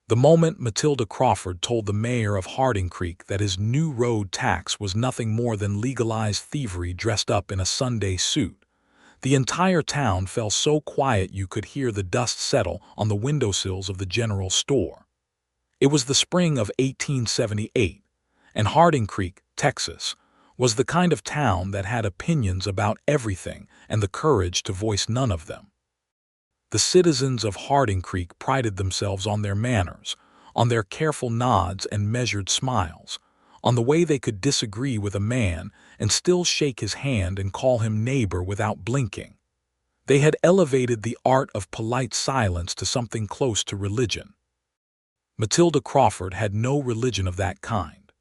The moment Matilda Crawford told the mayor of Harding Creek that his new road tax was nothing more than legalized thievery dressed up in a Sunday suit, the entire town fell so quiet you could hear the dust settle on the windowsills of the general store. It was the spring of 1878, and Harding Creek, Texas, was the kind of town that had opinions about everything and the courage to voice none of them. The citizens of Harding Creek prided themselves on their manners, on their careful nods and measured smiles, on the way they could disagree with a man and still shake his hand and call him neighbor without blinking. They had elevated the art of polite silence to something close to religion. Matilda Crawford had no religion of that kind.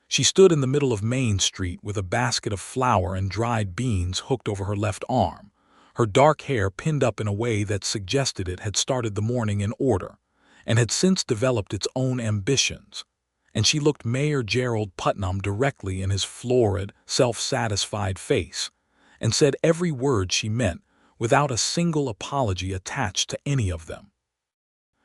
She stood in the middle of Main Street with a basket of flour and dried beans hooked over her left arm, her dark hair pinned up in a way that suggested it had started the morning in order, and had since developed its own ambitions. And she looked Mayor Gerald Putnam directly in his florid, self-satisfied face, and said every word she meant without a single apology attached to any of them.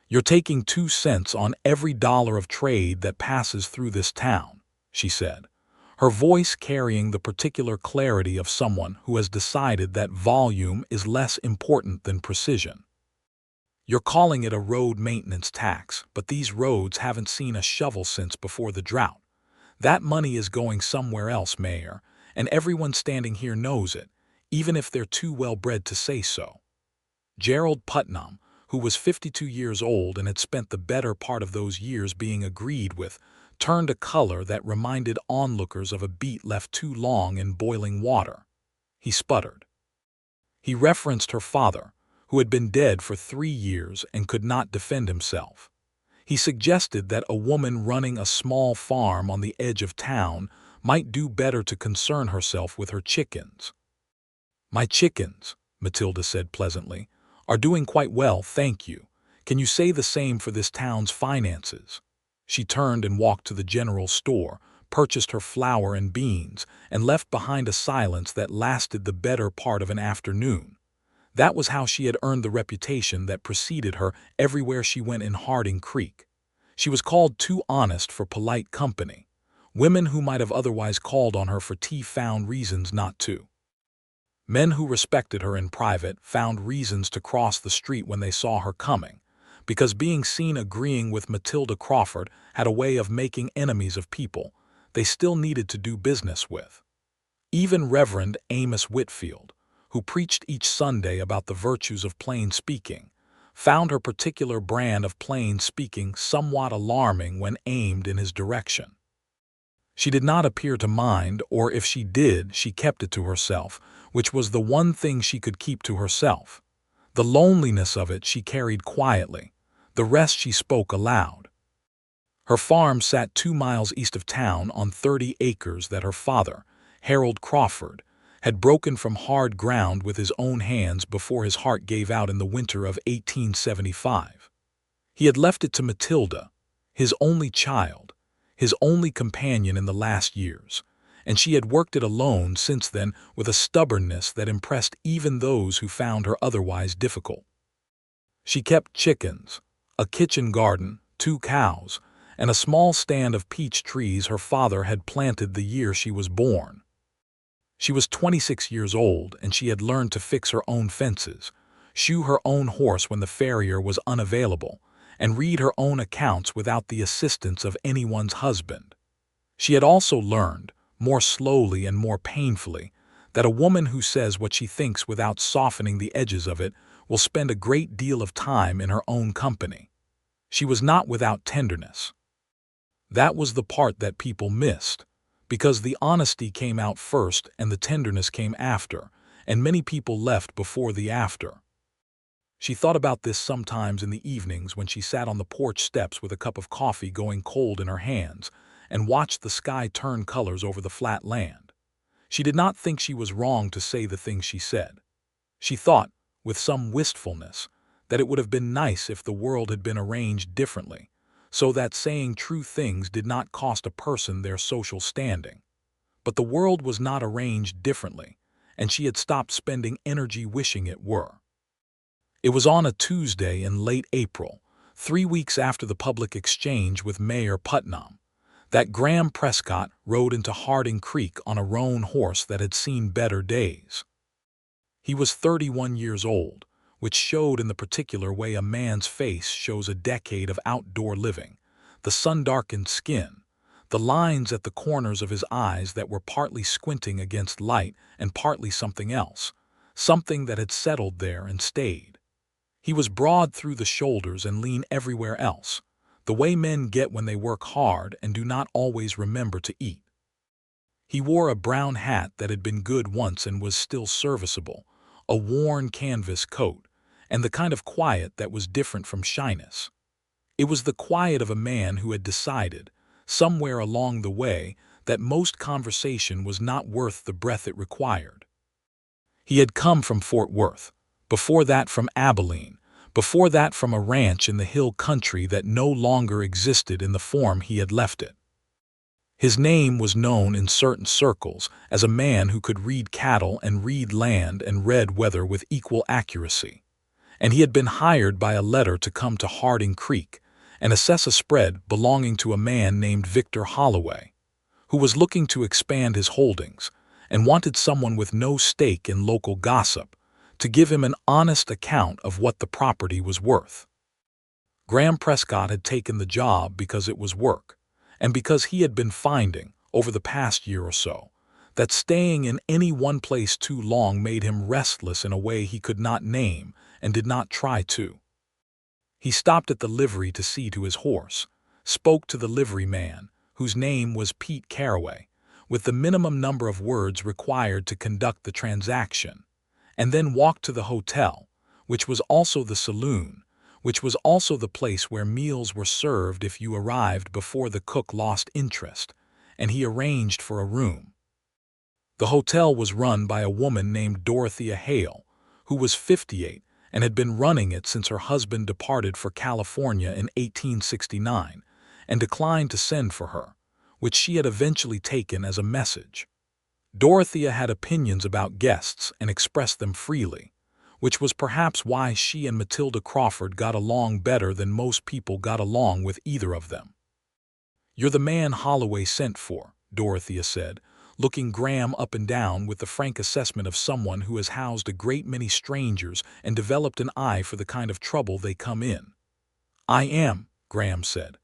"You're taking 2 cents on every dollar of trade that passes through this town," she said, her voice carrying the particular clarity of someone who has decided that volume is less important than precision. "You're calling it a road maintenance tax, but these roads haven't seen a shovel since before the drought. That money is going somewhere else, Mayor, and everyone standing here knows it, even if they're too well-bred to say so." Gerald Putnam, who was 52 years old and had spent the better part of those years being agreed with, turned a color that reminded onlookers of a beet left too long in boiling water. He sputtered. He referenced her father, who had been dead for 3 years and could not defend himself. He suggested that a woman running a small farm on the edge of town might do better to concern herself with her chickens. "My chickens," Matilda said pleasantly, "are doing quite well, thank you. Can you say the same for this town's finances?" She turned and walked to the general store, purchased her flour and beans, and left behind a silence that lasted the better part of an afternoon. That was how she had earned the reputation that preceded her everywhere she went in Harding Creek. She was called too honest for polite company. Women who might have otherwise called on her for tea found reasons not to. Men who respected her in private found reasons to cross the street when they saw her coming, because being seen agreeing with Matilda Crawford had a way of making enemies of people they still needed to do business with. Even Reverend Amos Whitfield, who preached each Sunday about the virtues of plain speaking, found her particular brand of plain speaking somewhat alarming when aimed in his direction. She did not appear to mind, or if she did, she kept it to herself, which was the one thing she could keep to herself. The loneliness of it she carried quietly. The rest she spoke aloud. Her farm sat 2 miles east of town on 30 acres that her father, Harold Crawford, had broken from hard ground with his own hands before his heart gave out in the winter of 1875. He had left it to Matilda, his only child, his only companion in the last years, and she had worked it alone since then with a stubbornness that impressed even those who found her otherwise difficult. She kept chickens, a kitchen garden, 2 cows, and a small stand of peach trees her father had planted the year she was born. She was 26 years old, and she had learned to fix her own fences, shoe her own horse when the farrier was unavailable, and read her own accounts without the assistance of anyone's husband. She had also learned, more slowly and more painfully, that a woman who says what she thinks without softening the edges of it will spend a great deal of time in her own company. She was not without tenderness. That was the part that people missed, because the honesty came out first and the tenderness came after, and many people left before the after. She thought about this sometimes in the evenings when she sat on the porch steps with a cup of coffee going cold in her hands and watched the sky turn colors over the flat land. She did not think she was wrong to say the things she said. She thought, with some wistfulness, that it would have been nice if the world had been arranged differently, so that saying true things did not cost a person their social standing. But the world was not arranged differently, and she had stopped spending energy wishing it were. It was on a Tuesday in late April, 3 weeks after the public exchange with Mayor Putnam, that Graham Prescott rode into Harding Creek on a roan horse that had seen better days. He was 31 years old, which showed in the particular way a man's face shows a decade of outdoor living, the sun-darkened skin, the lines at the corners of his eyes that were partly squinting against light and partly something else, something that had settled there and stayed. He was broad through the shoulders and lean everywhere else, the way men get when they work hard and do not always remember to eat. He wore a brown hat that had been good once and was still serviceable, a worn canvas coat, and the kind of quiet that was different from shyness. It was the quiet of a man who had decided, somewhere along the way, that most conversation was not worth the breath it required. He had come from Fort Worth, before that from Abilene, before that from a ranch in the hill country that no longer existed in the form he had left it. His name was known in certain circles as a man who could read cattle and read land and read weather with equal accuracy, and he had been hired by a letter to come to Harding Creek and assess a spread belonging to a man named Victor Holloway, who was looking to expand his holdings and wanted someone with no stake in local gossip to give him an honest account of what the property was worth. Graham Prescott had taken the job because it was work, and because he had been finding, over the past year or so, that staying in any one place too long made him restless in a way he could not name and did not try to. He stopped at the livery to see to his horse, spoke to the liveryman, whose name was Pete Caraway, with the minimum number of words required to conduct the transaction, and then walked to the hotel, which was also the saloon, which was also the place where meals were served if you arrived before the cook lost interest, and he arranged for a room. The hotel was run by a woman named Dorothea Hale, who was 58 and had been running it since her husband departed for California in 1869 and declined to send for her, which she had eventually taken as a message. Dorothea had opinions about guests and expressed them freely, which was perhaps why she and Matilda Crawford got along better than most people got along with either of them. "You're the man Holloway sent for," Dorothea said, looking Graham up and down with the frank assessment of someone who has housed a great many strangers and developed an eye for the kind of trouble they come in. "I am," Graham said.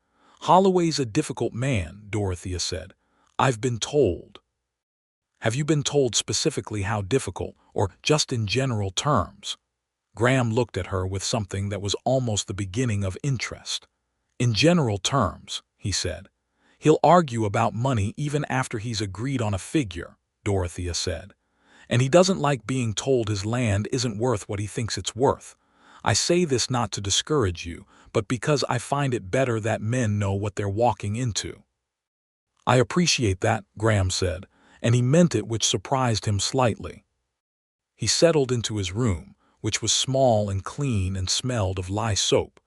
"Holloway's a difficult man," Dorothea said. "I've been told." "Have you been told specifically how difficult, or just in general terms?" Graham looked at her with something that was almost the beginning of interest. "In general terms," he said. "He'll argue about money even after he's agreed on a figure," Dorothea said. "And he doesn't like being told his land isn't worth what he thinks it's worth. I say this not to discourage you, but because I find it better that men know what they're walking into." "I appreciate that," Graham said, and he meant it, which surprised him slightly. He settled into his room, which was small and clean and smelled of lye soap,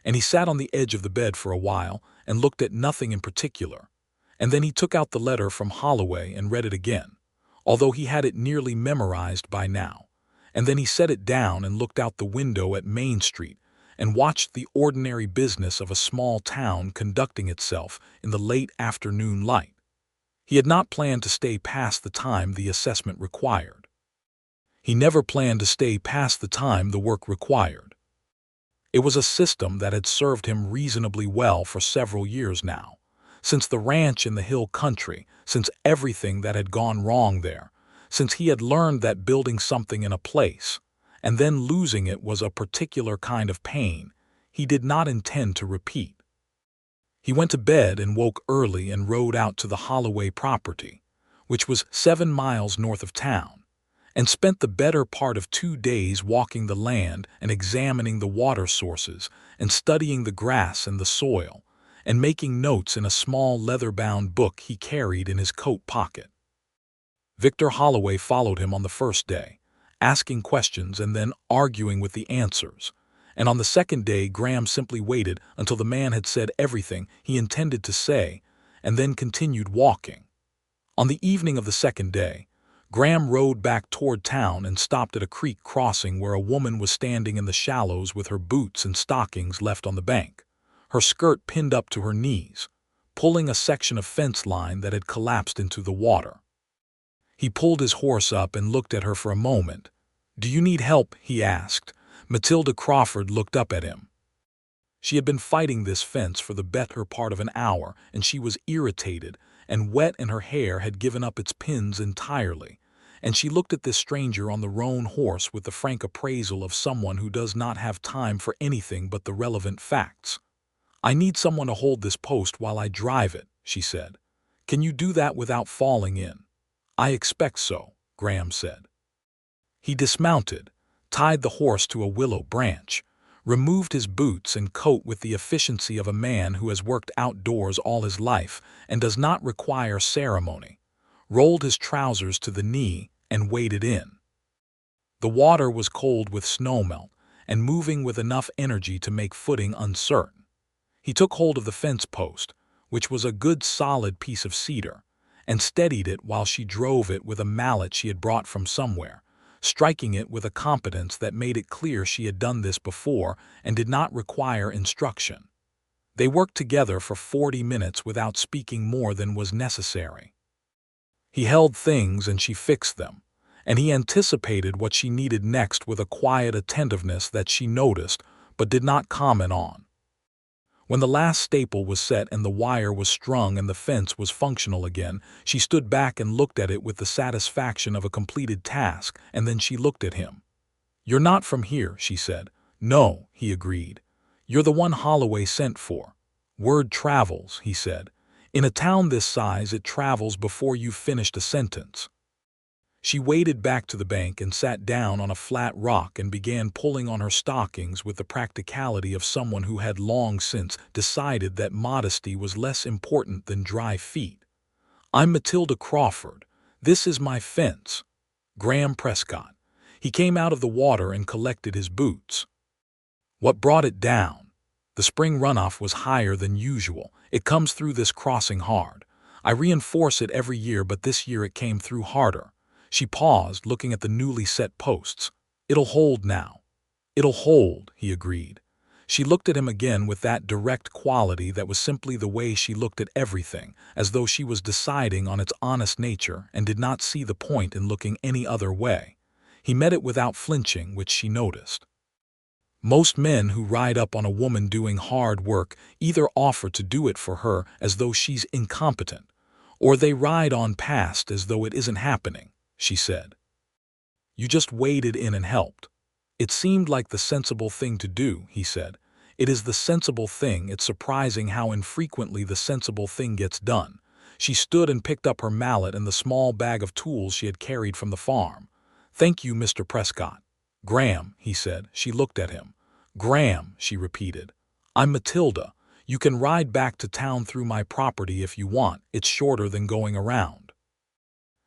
and he sat on the edge of the bed for a while and looked at nothing in particular, and then he took out the letter from Holloway and read it again, although he had it nearly memorized by now, and then he set it down and looked out the window at Main Street and watched the ordinary business of a small town conducting itself in the late afternoon light. He had not planned to stay past the time the assessment required. He never planned to stay past the time the work required. It was a system that had served him reasonably well for several years now, since the ranch in the hill country, since everything that had gone wrong there, since he had learned that building something in a place, and then losing it was a particular kind of pain he did not intend to repeat. He went to bed and woke early and rode out to the Holloway property, which was 7 miles north of town, and spent the better part of 2 days walking the land and examining the water sources and studying the grass and the soil and making notes in a small leather-bound book he carried in his coat pocket. Victor Holloway followed him on the first day, asking questions and then arguing with the answers, and on the second day Graham simply waited until the man had said everything he intended to say and then continued walking. On the evening of the second day, Graham rode back toward town and stopped at a creek crossing where a woman was standing in the shallows with her boots and stockings left on the bank, her skirt pinned up to her knees, pulling a section of fence line that had collapsed into the water. He pulled his horse up and looked at her for a moment. "Do you need help?" he asked. Matilda Crawford looked up at him. She had been fighting this fence for the better part of an hour, and she was irritated and wet, and her hair had given up its pins entirely, and she looked at this stranger on the roan horse with the frank appraisal of someone who does not have time for anything but the relevant facts. "I need someone to hold this post while I drive it," she said. "Can you do that without falling in?" "I expect so," Graham said. He dismounted, tied the horse to a willow branch, removed his boots and coat with the efficiency of a man who has worked outdoors all his life and does not require ceremony, rolled his trousers to the knee, and waded in. The water was cold with snowmelt and moving with enough energy to make footing uncertain. He took hold of the fence post, which was a good solid piece of cedar, and steadied it while she drove it with a mallet she had brought from somewhere, striking it with a competence that made it clear she had done this before and did not require instruction. They worked together for 40 minutes without speaking more than was necessary. He held things and she fixed them, and he anticipated what she needed next with a quiet attentiveness that she noticed but did not comment on. When the last staple was set and the wire was strung and the fence was functional again, she stood back and looked at it with the satisfaction of a completed task, and then she looked at him. "You're not from here," she said. "No," he agreed. "You're the one Holloway sent for." "Word travels," he said. "In a town this size it travels before you've finished a sentence." She waded back to the bank and sat down on a flat rock and began pulling on her stockings with the practicality of someone who had long since decided that modesty was less important than dry feet. "I'm Matilda Crawford. This is my fence." Graham Prescott. He came out of the water and collected his boots. "What brought it down?" "The spring runoff was higher than usual. It comes through this crossing hard. I reinforce it every year, but this year it came through harder." She paused, looking at the newly set posts. "It'll hold now." "It'll hold," he agreed. She looked at him again with that direct quality that was simply the way she looked at everything, as though she was deciding on its honest nature and did not see the point in looking any other way. He met it without flinching, which she noticed. Most men who ride up on a woman doing hard work either offer to do it for her as though she's incompetent, or they ride on past as though it isn't happening, she said. "You just waded in and helped." "It seemed like the sensible thing to do," he said. "It is the sensible thing. It's surprising how infrequently the sensible thing gets done." She stood and picked up her mallet and the small bag of tools she had carried from the farm. "Thank you, Mr. Prescott." "Graham," he said. She looked at him. "Graham," she repeated. "I'm Matilda. You can ride back to town through my property if you want. It's shorter than going around."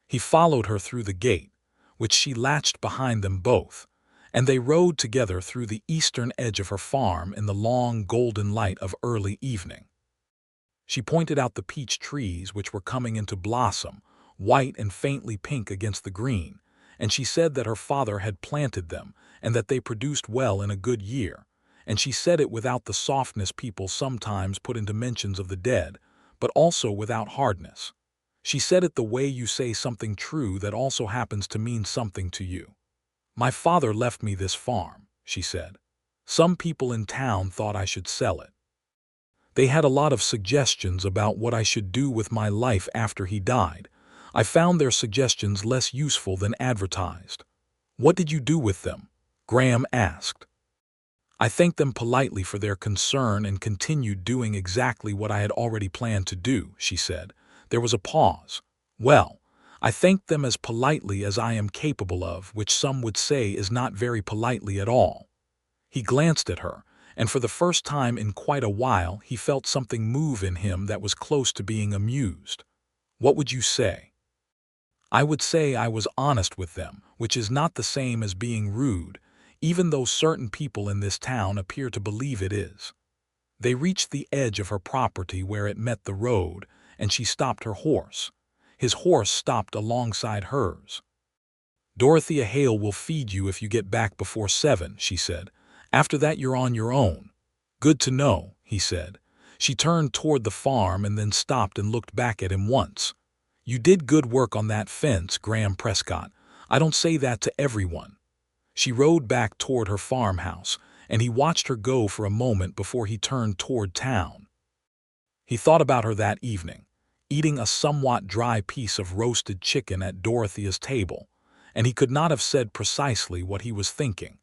He followed her through the gate, which she latched behind them both, and they rode together through the eastern edge of her farm in the long golden light of early evening. She pointed out the peach trees which were coming into blossom, white and faintly pink against the green, and she said that her father had planted them and that they produced well in a good year, and she said it without the softness people sometimes put into mentions of the dead, but also without hardness. She said it the way you say something true that also happens to mean something to you. "My father left me this farm," she said. "Some people in town thought I should sell it. They had a lot of suggestions about what I should do with my life after he died. I found their suggestions less useful than advertised." "What did you do with them?" Graham asked. "I thanked them politely for their concern and continued doing exactly what I had already planned to do," she said. There was a pause. "Well, I thanked them as politely as I am capable of, which some would say is not very politely at all." He glanced at her, and for the first time in quite a while he felt something move in him that was close to being amused. "What would you say?" "I would say I was honest with them, which is not the same as being rude, even though certain people in this town appear to believe it is." They reached the edge of her property where it met the road, and she stopped her horse. His horse stopped alongside hers. Dorothea Hale will feed you if you get back before 7, she said. After that you're on your own. Good to know, he said. She turned toward the farm and then stopped and looked back at him once. You did good work on that fence, Graham Prescott. I don't say that to everyone. She rode back toward her farmhouse, and he watched her go for a moment before he turned toward town. He thought about her that evening, eating a somewhat dry piece of roasted chicken at Dorothea's table, and he could not have said precisely what he was thinking,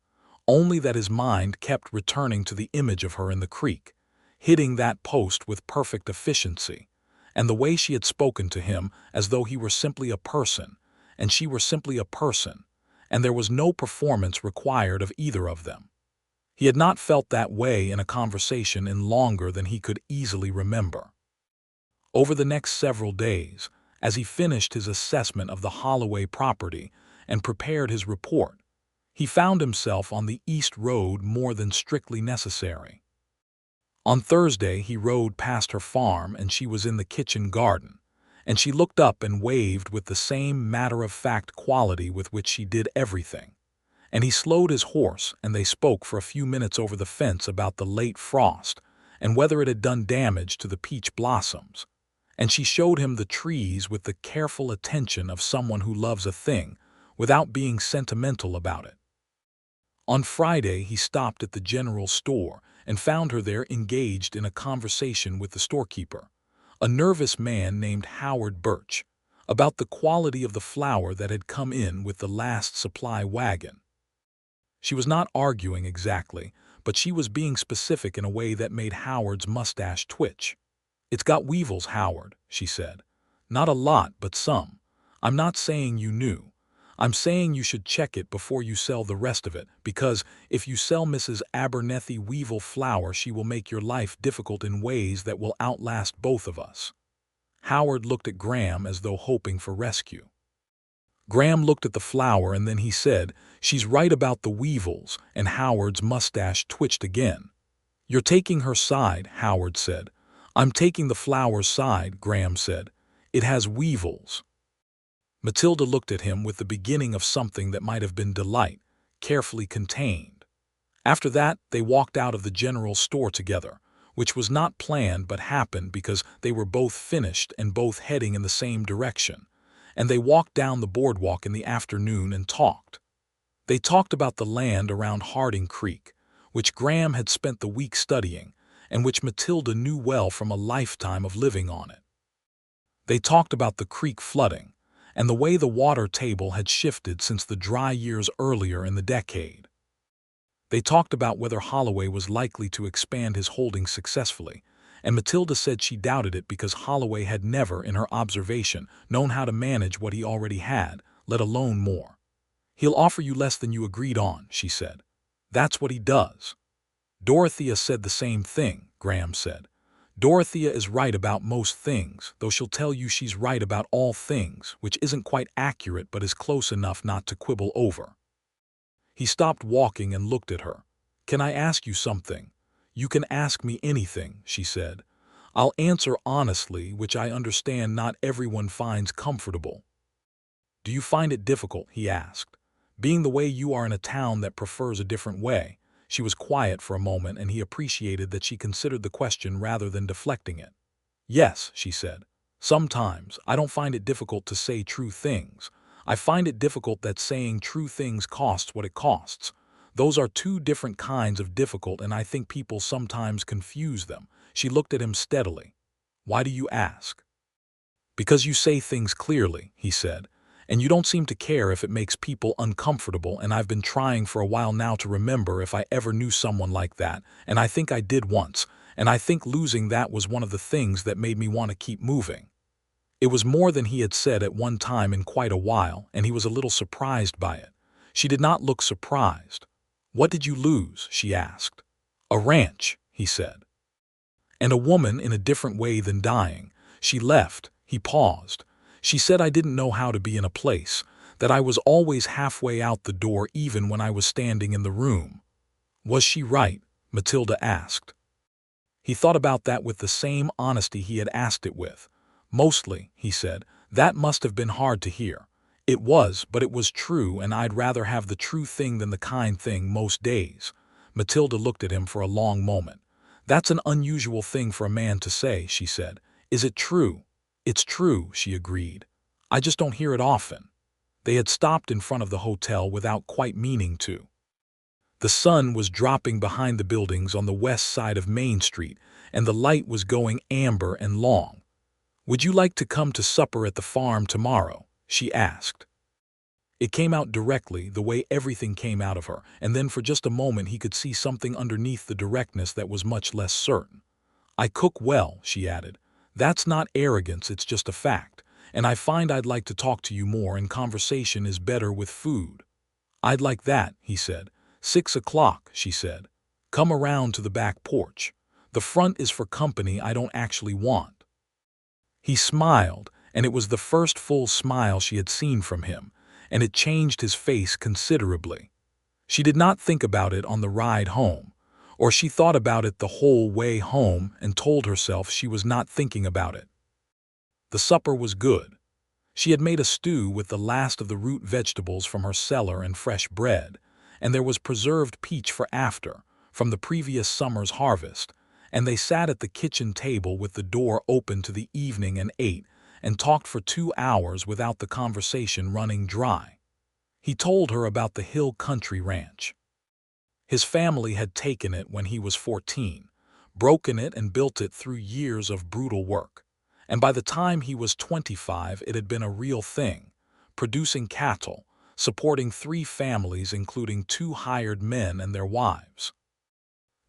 only that his mind kept returning to the image of her in the creek, hitting that post with perfect efficiency, and the way she had spoken to him as though he were simply a person, and she were simply a person, and there was no performance required of either of them. He had not felt that way in a conversation in longer than he could easily remember. Over the next several days, as he finished his assessment of the Holloway property and prepared his report, he found himself on the East Road more than strictly necessary. On Thursday he rode past her farm and she was in the kitchen garden, and she looked up and waved with the same matter-of-fact quality with which she did everything. And he slowed his horse and they spoke for a few minutes over the fence about the late frost and whether it had done damage to the peach blossoms. And she showed him the trees with the careful attention of someone who loves a thing without being sentimental about it. On Friday he stopped at the general store and found her there engaged in a conversation with the storekeeper, a nervous man named Howard Birch, about the quality of the flour that had come in with the last supply wagon. She was not arguing exactly, but she was being specific in a way that made Howard's mustache twitch. "It's got weevils, Howard," she said. "Not a lot, but some. I'm not saying you knew. I'm saying you should check it before you sell the rest of it, because if you sell Mrs. Abernethy weevil flour, she will make your life difficult in ways that will outlast both of us." Howard looked at Graham as though hoping for rescue. Graham looked at the flour and then he said, "She's right about the weevils," and Howard's mustache twitched again. "You're taking her side," Howard said. "I'm taking the flour's side," Graham said. "It has weevils." Matilda looked at him with the beginning of something that might have been delight, carefully contained. After that, they walked out of the general store together, which was not planned but happened because they were both finished and both heading in the same direction, and they walked down the boardwalk in the afternoon and talked. They talked about the land around Harding Creek, which Graham had spent the week studying, and which Matilda knew well from a lifetime of living on it. They talked about the creek flooding, and the way the water table had shifted since the dry years earlier in the decade. They talked about whether Holloway was likely to expand his holdings successfully, and Matilda said she doubted it because Holloway had never, in her observation, known how to manage what he already had, let alone more. "He'll offer you less than you agreed on," she said. "That's what he does." Dorothea said the same thing, Graham said. "Dorothea is right about most things, though she'll tell you she's right about all things, which isn't quite accurate but is close enough not to quibble over." He stopped walking and looked at her. "Can I ask you something?" "You can ask me anything," she said. "I'll answer honestly, which I understand not everyone finds comfortable." "Do you find it difficult?" he asked. "Being the way you are in a town that prefers a different way." She was quiet for a moment, and he appreciated that she considered the question rather than deflecting it. "Yes," she said. "Sometimes I don't find it difficult to say true things. I find it difficult that saying true things costs what it costs. Those are two different kinds of difficult, and I think people sometimes confuse them." She looked at him steadily. "Why do you ask?" "Because you say things clearly," he said, "and you don't seem to care if it makes people uncomfortable, and I've been trying for a while now to remember if I ever knew someone like that, and I think I did once, and I think losing that was one of the things that made me want to keep moving." It was more than he had said at one time in quite a while, and he was a little surprised by it. She did not look surprised. "What did you lose?" she asked. "A ranch," he said. "And a woman in a different way than dying. She left." He paused. "She said I didn't know how to be in a place, that I was always halfway out the door even when I was standing in the room." "Was she right?" Matilda asked. He thought about that with the same honesty he had asked it with. "Mostly," he said. "That must have been hard to hear. It was, but it was true, and I'd rather have the true thing than the kind thing most days. Matilda looked at him for a long moment. That's an unusual thing for a man to say, she said. Is it true? It's true, she agreed. I just don't hear it often. They had stopped in front of the hotel without quite meaning to. The sun was dropping behind the buildings on the west side of Main Street, and the light was going amber and long. Would you like to come to supper at the farm tomorrow? She asked. It came out directly, the way everything came out of her, and then for just a moment he could see something underneath the directness that was much less certain. I cook well, she added. That's not arrogance, it's just a fact, and I find I'd like to talk to you more, and conversation is better with food. I'd like that, he said. 6 o'clock, she said. Come around to the back porch. The front is for company I don't actually want. He smiled, and it was the first full smile she had seen from him, and it changed his face considerably. She did not think about it on the ride home, or she thought about it the whole way home and told herself she was not thinking about it. The supper was good. She had made a stew with the last of the root vegetables from her cellar and fresh bread, and there was preserved peach for after, from the previous summer's harvest, and they sat at the kitchen table with the door open to the evening and ate, and talked for 2 hours without the conversation running dry. He told her about the Hill Country Ranch. His family had taken it when he was 14, broken it and built it through years of brutal work, and by the time he was 25 it had been a real thing, producing cattle, supporting 3 families including 2 hired men and their wives.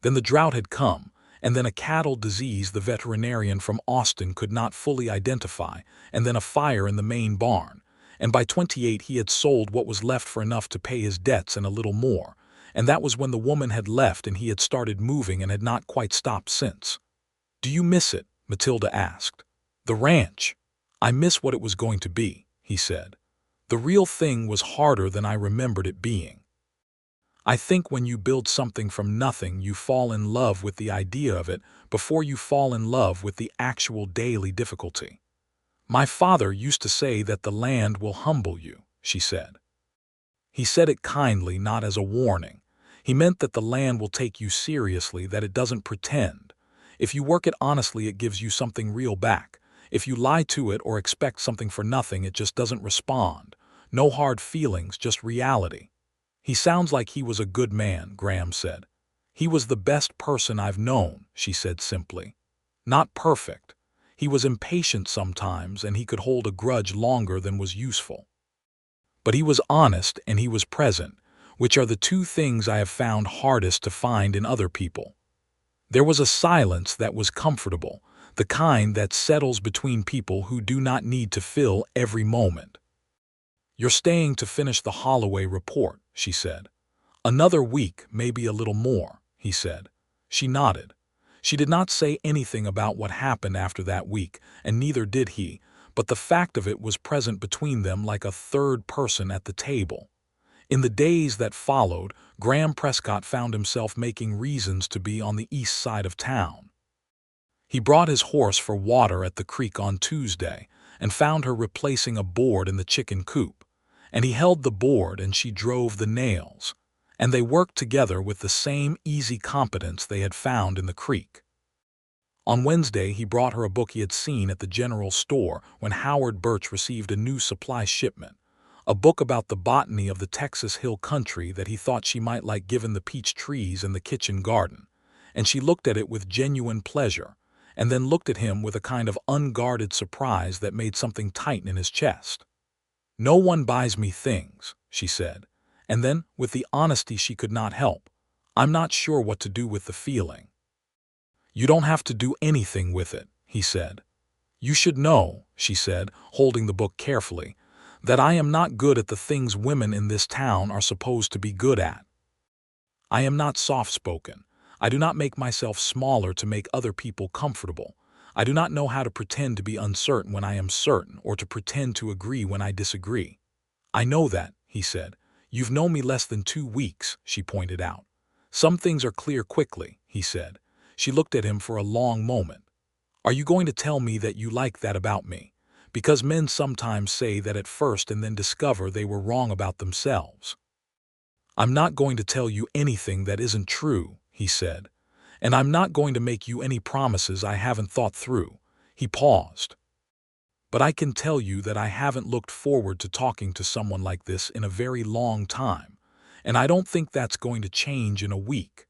Then the drought had come, and then a cattle disease the veterinarian from Austin could not fully identify, and then a fire in the main barn, and by 28 he had sold what was left for enough to pay his debts and a little more, and that was when the woman had left and he had started moving and had not quite stopped since. Do you miss it? Matilda asked. The ranch. I miss what it was going to be, he said. The real thing was harder than I remembered it being. I think when you build something from nothing, you fall in love with the idea of it before you fall in love with the actual daily difficulty. My father used to say that the land will humble you, she said. He said it kindly, not as a warning. He meant that the land will take you seriously, that it doesn't pretend. If you work it honestly, it gives you something real back. If you lie to it or expect something for nothing, it just doesn't respond. No hard feelings, just reality. He sounds like he was a good man, Graham said. He was the best person I've known, she said simply. Not perfect. He was impatient sometimes, and he could hold a grudge longer than was useful. But he was honest and he was present, which are the 2 things I have found hardest to find in other people. There was a silence that was comfortable, the kind that settles between people who do not need to fill every moment. You're staying to finish the Holloway report, she said. Another week, maybe a little more, he said. She nodded. She did not say anything about what happened after that week, and neither did he, but the fact of it was present between them like a third person at the table. In the days that followed, Graham Prescott found himself making reasons to be on the east side of town. He brought his horse for water at the creek on Tuesday, and found her replacing a board in the chicken coop. And he held the board and she drove the nails, and they worked together with the same easy competence they had found in the creek. On Wednesday he brought her a book he had seen at the general store when Howard Birch received a new supply shipment, a book about the botany of the Texas Hill Country that he thought she might like given the peach trees and the kitchen garden, and she looked at it with genuine pleasure, and then looked at him with a kind of unguarded surprise that made something tighten in his chest. No one buys me things, she said, and then, with the honesty she could not help, I'm not sure what to do with the feeling. You don't have to do anything with it, he said. You should know, she said, holding the book carefully, that I am not good at the things women in this town are supposed to be good at. I am not soft-spoken. I do not make myself smaller to make other people comfortable. I do not know how to pretend to be uncertain when I am certain, or to pretend to agree when I disagree. I know that, he said. You've known me less than 2 weeks, she pointed out. Some things are clear quickly, he said. She looked at him for a long moment. Are you going to tell me that you like that about me? because men sometimes say that at first and then discover they were wrong about themselves. "I'm not going to tell you anything that isn't true," he said, "and I'm not going to make you any promises I haven't thought through." He paused. "But I can tell you that I haven't looked forward to talking to someone like this in a very long time, and I don't think that's going to change in a week."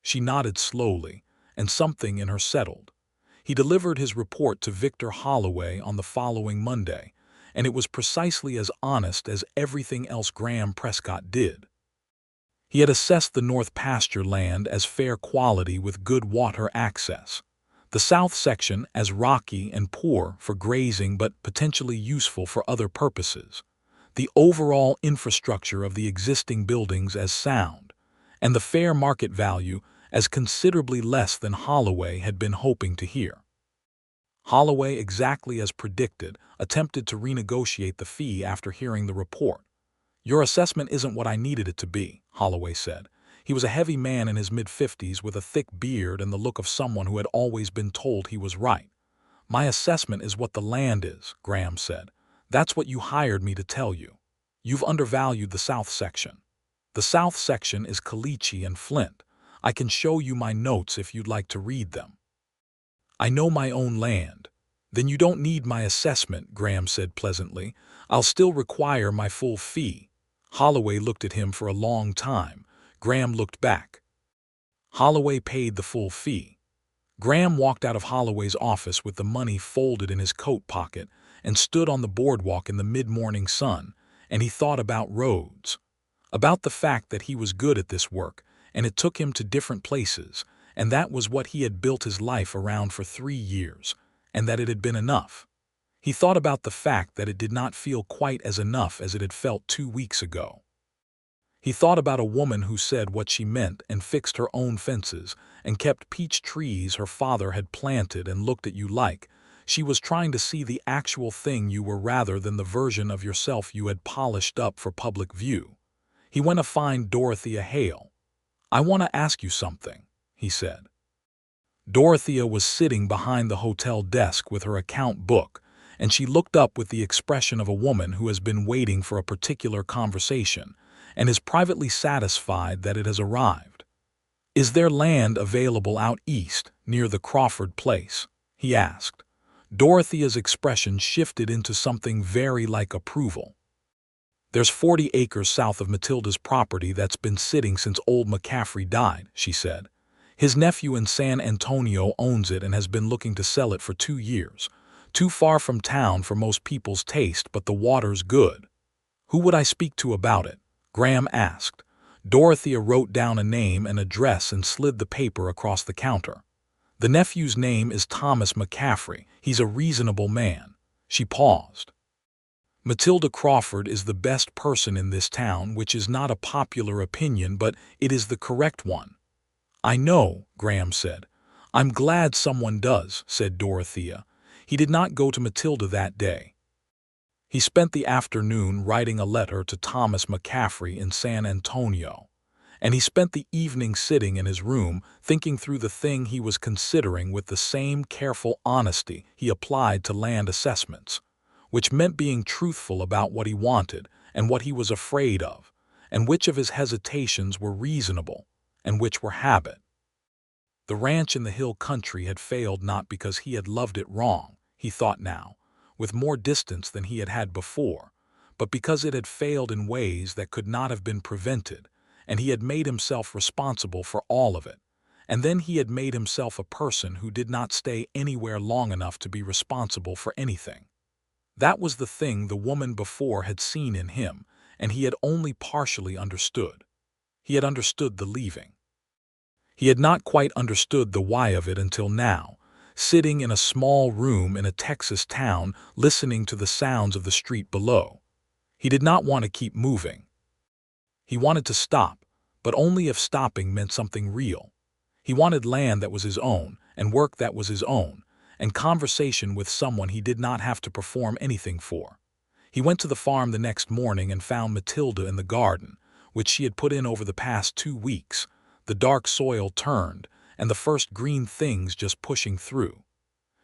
She nodded slowly, and something in her settled. He delivered his report to Victor Holloway on the following Monday, and it was precisely as honest as everything else Graham Prescott did. He had assessed the north pasture land as fair quality with good water access, the south section as rocky and poor for grazing but potentially useful for other purposes, the overall infrastructure of the existing buildings as sound, and the fair market value as considerably less than Holloway had been hoping to hear. Holloway, exactly as predicted, attempted to renegotiate the fee after hearing the report. "Your assessment isn't what I needed it to be," Holloway said. He was a heavy man in his mid-50s with a thick beard and the look of someone who had always been told he was right. "My assessment is what the land is," Graham said. "That's what you hired me to tell you. You've undervalued the south section. The south section is caliche and flint. I can show you my notes if you'd like to read them." "I know my own land." "Then you don't need my assessment," Graham said pleasantly. "I'll still require my full fee." Holloway looked at him for a long time. Graham looked back. Holloway paid the full fee. Graham walked out of Holloway's office with the money folded in his coat pocket and stood on the boardwalk in the mid-morning sun, and he thought about roads, about the fact that he was good at this work, and it took him to different places, and that was what he had built his life around for 3 years, and that it had been enough. He thought about the fact that it did not feel quite as enough as it had felt 2 weeks ago. He thought about a woman who said what she meant and fixed her own fences and kept peach trees her father had planted and looked at you like she was trying to see the actual thing you were rather than the version of yourself you had polished up for public view. He went to find Dorothea Hale. "I want to ask you something," he said. Dorothea was sitting behind the hotel desk with her account book, and she looked up with the expression of a woman who has been waiting for a particular conversation and is privately satisfied that it has arrived. "Is there land available out east, near the Crawford place?" he asked. Dorothea's expression shifted into something very like approval. "There's 40 acres south of Matilda's property that's been sitting since old McCaffrey died," she said. "His nephew in San Antonio owns it and has been looking to sell it for 2 years. Too far from town for most people's taste, but the water's good." "Who would I speak to about it?" Graham asked. Dorothea wrote down a name and address and slid the paper across the counter. "The nephew's name is Thomas McCaffrey. He's a reasonable man." She paused. "Matilda Crawford is the best person in this town, which is not a popular opinion, but it is the correct one." "I know," Graham said. "I'm glad someone does," said Dorothea. He did not go to Matilda that day. He spent the afternoon writing a letter to Thomas McCaffrey in San Antonio, and he spent the evening sitting in his room thinking through the thing he was considering with the same careful honesty he applied to land assessments, which meant being truthful about what he wanted and what he was afraid of, and which of his hesitations were reasonable and which were habit. The ranch in the hill country had failed not because he had loved it wrong, he thought now, with more distance than he had had before, but because it had failed in ways that could not have been prevented, and he had made himself responsible for all of it, and then he had made himself a person who did not stay anywhere long enough to be responsible for anything. That was the thing the woman before had seen in him, and he had only partially understood. He had understood the leaving. He had not quite understood the why of it until now, sitting in a small room in a Texas town listening to the sounds of the street below. He did not want to keep moving. He wanted to stop, but only if stopping meant something real. He wanted land that was his own, and work that was his own, and conversation with someone he did not have to perform anything for. He went to the farm the next morning and found Matilda in the garden, which she had put in over the past 2 weeks, the dark soil turned, and the first green things just pushing through.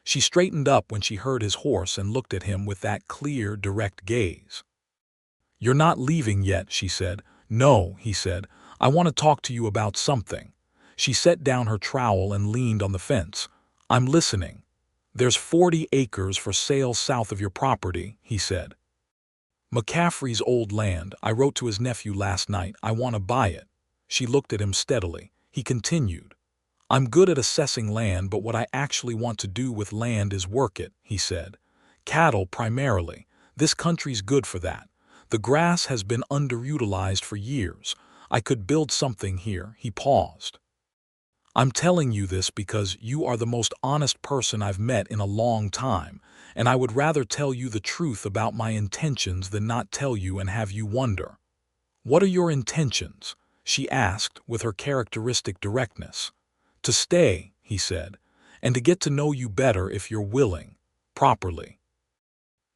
She straightened up when she heard his horse and looked at him with that clear, direct gaze. "You're not leaving yet," she said. "No," he said. "I want to talk to you about something." She set down her trowel and leaned on the fence. "I'm listening." "There's 40 acres for sale south of your property," he said. "McCaffrey's old land. I wrote to his nephew last night. I want to buy it." She looked at him steadily. He continued. "I'm good at assessing land, but what I actually want to do with land is work it," he said. "Cattle primarily. This country's good for that. The grass has been underutilized for years. I could build something here." He paused. "I'm telling you this because you are the most honest person I've met in a long time, and I would rather tell you the truth about my intentions than not tell you and have you wonder." "What are your intentions?" she asked with her characteristic directness. "To stay," he said, "and to get to know you better if you're willing, properly.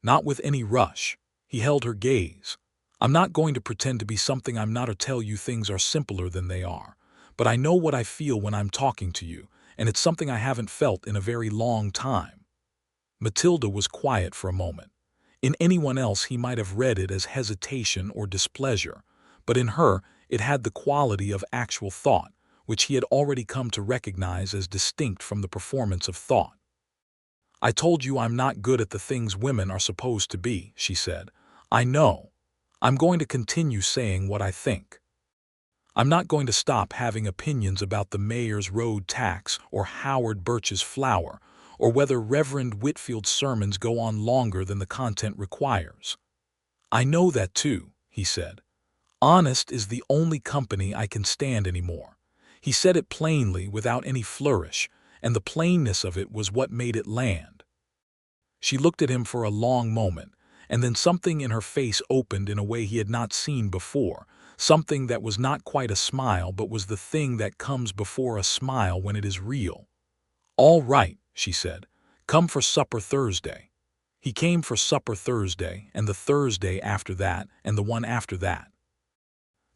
Not with any rush." He held her gaze. "I'm not going to pretend to be something I'm not or tell you things are simpler than they are. But I know what I feel when I'm talking to you, and it's something I haven't felt in a very long time." Matilda was quiet for a moment. In anyone else he might have read it as hesitation or displeasure, but in her it had the quality of actual thought, which he had already come to recognize as distinct from the performance of thought. "I told you I'm not good at the things women are supposed to be," she said. "I know. I'm going to continue saying what I think. I'm not going to stop having opinions about the mayor's road tax or Howard Birch's flour, or whether Reverend Whitfield's sermons go on longer than the content requires. I know that too," he said. "Honest is the only company I can stand anymore." He said it plainly without any flourish, and the plainness of it was what made it land. She looked at him for a long moment, and then something in her face opened in a way he had not seen before, something that was not quite a smile but was the thing that comes before a smile when it is real. "All right," she said. "Come for supper Thursday." He came for supper Thursday, and the Thursday after that, and the one after that.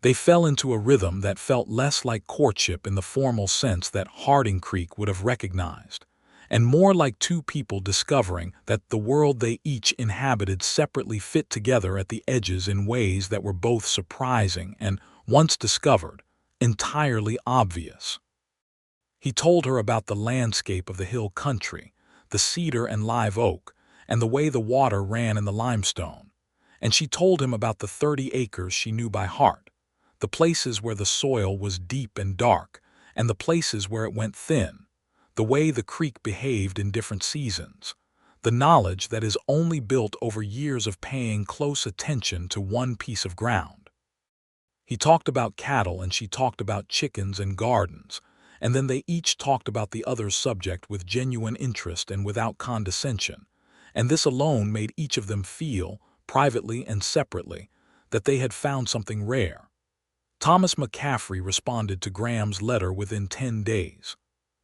They fell into a rhythm that felt less like courtship in the formal sense that Harding Creek would have recognized, and more like two people discovering that the world they each inhabited separately fit together at the edges in ways that were both surprising and, once discovered, entirely obvious. He told her about the landscape of the hill country, the cedar and live oak, and the way the water ran in the limestone, and she told him about the 30 acres she knew by heart, the places where the soil was deep and dark, and the places where it went thin, the way the creek behaved in different seasons, the knowledge that is only built over years of paying close attention to one piece of ground. He talked about cattle and she talked about chickens and gardens, and then they each talked about the other's subject with genuine interest and without condescension, and this alone made each of them feel, privately and separately, that they had found something rare. Thomas McCaffrey responded to Graham's letter within 10 days.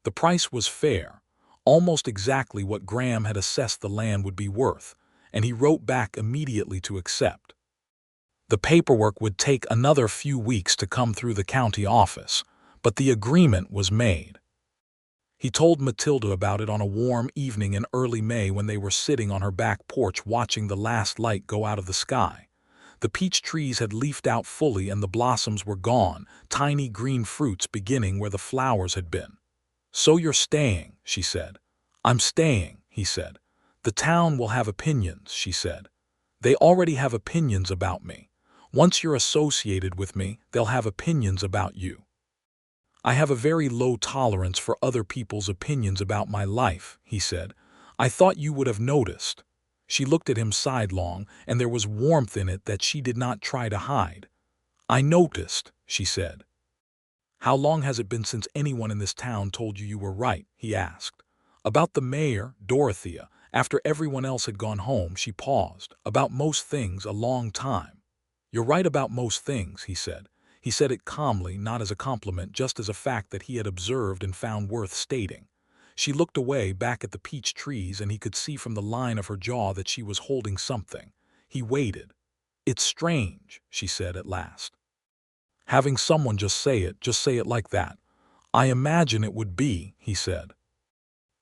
The price was fair, almost exactly what Graham had assessed the land would be worth, and he wrote back immediately to accept. The paperwork would take another few weeks to come through the county office, but the agreement was made. He told Matilda about it on a warm evening in early May when they were sitting on her back porch watching the last light go out of the sky. The peach trees had leafed out fully and the blossoms were gone, tiny green fruits beginning where the flowers had been. "So you're staying," she said. "I'm staying," he said. "The town will have opinions," she said. "They already have opinions about me. Once you're associated with me, they'll have opinions about you. I have a very low tolerance for other people's opinions about my life," he said. "I thought you would have noticed." She looked at him sidelong, and there was warmth in it that she did not try to hide. "I noticed," she said. "How long has it been since anyone in this town told you were right?" he asked. "About the mayor, Dorothea. After everyone else had gone home, she paused. About most things, a long time." "You're right about most things," he said. He said it calmly, not as a compliment, just as a fact that he had observed and found worth stating. She looked away back at the peach trees, and he could see from the line of her jaw that she was holding something. He waited. "It's strange," she said at last. "Having someone just say it like that." "I imagine it would be," he said.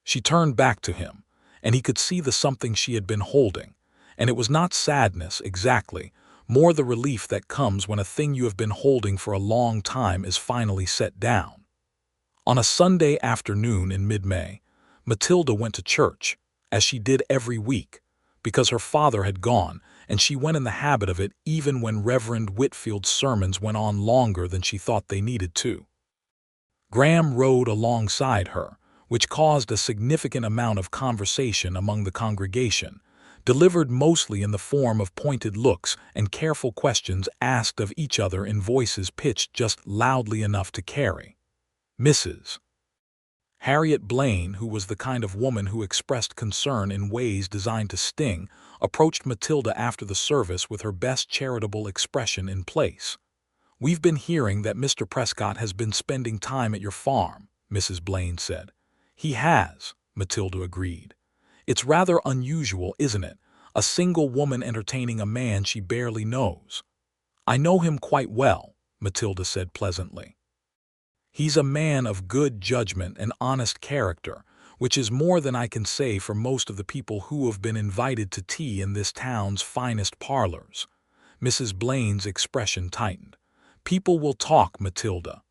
She turned back to him. and he could see the something she had been holding. And it was not sadness, exactly, more the relief that comes when a thing you have been holding for a long time is finally set down. On a Sunday afternoon in mid-May, Matilda went to church, as she did every week, because her father had gone, and she went in the habit of it even when Reverend Whitfield's sermons went on longer than she thought they needed to. Graham rode alongside her, which caused a significant amount of conversation among the congregation, delivered mostly in the form of pointed looks and careful questions asked of each other in voices pitched just loudly enough to carry. Mrs. Harriet Blaine, who was the kind of woman who expressed concern in ways designed to sting, approached Matilda after the service with her best charitable expression in place. "We've been hearing that Mr. Prescott has been spending time at your farm," Mrs. Blaine said. "He has," Matilda agreed. "It's rather unusual, isn't it? A single woman entertaining a man she barely knows." "I know him quite well," Matilda said pleasantly. "He's a man of good judgment and honest character, which is more than I can say for most of the people who have been invited to tea in this town's finest parlors." Mrs. Blaine's expression tightened. "People will talk, Matilda."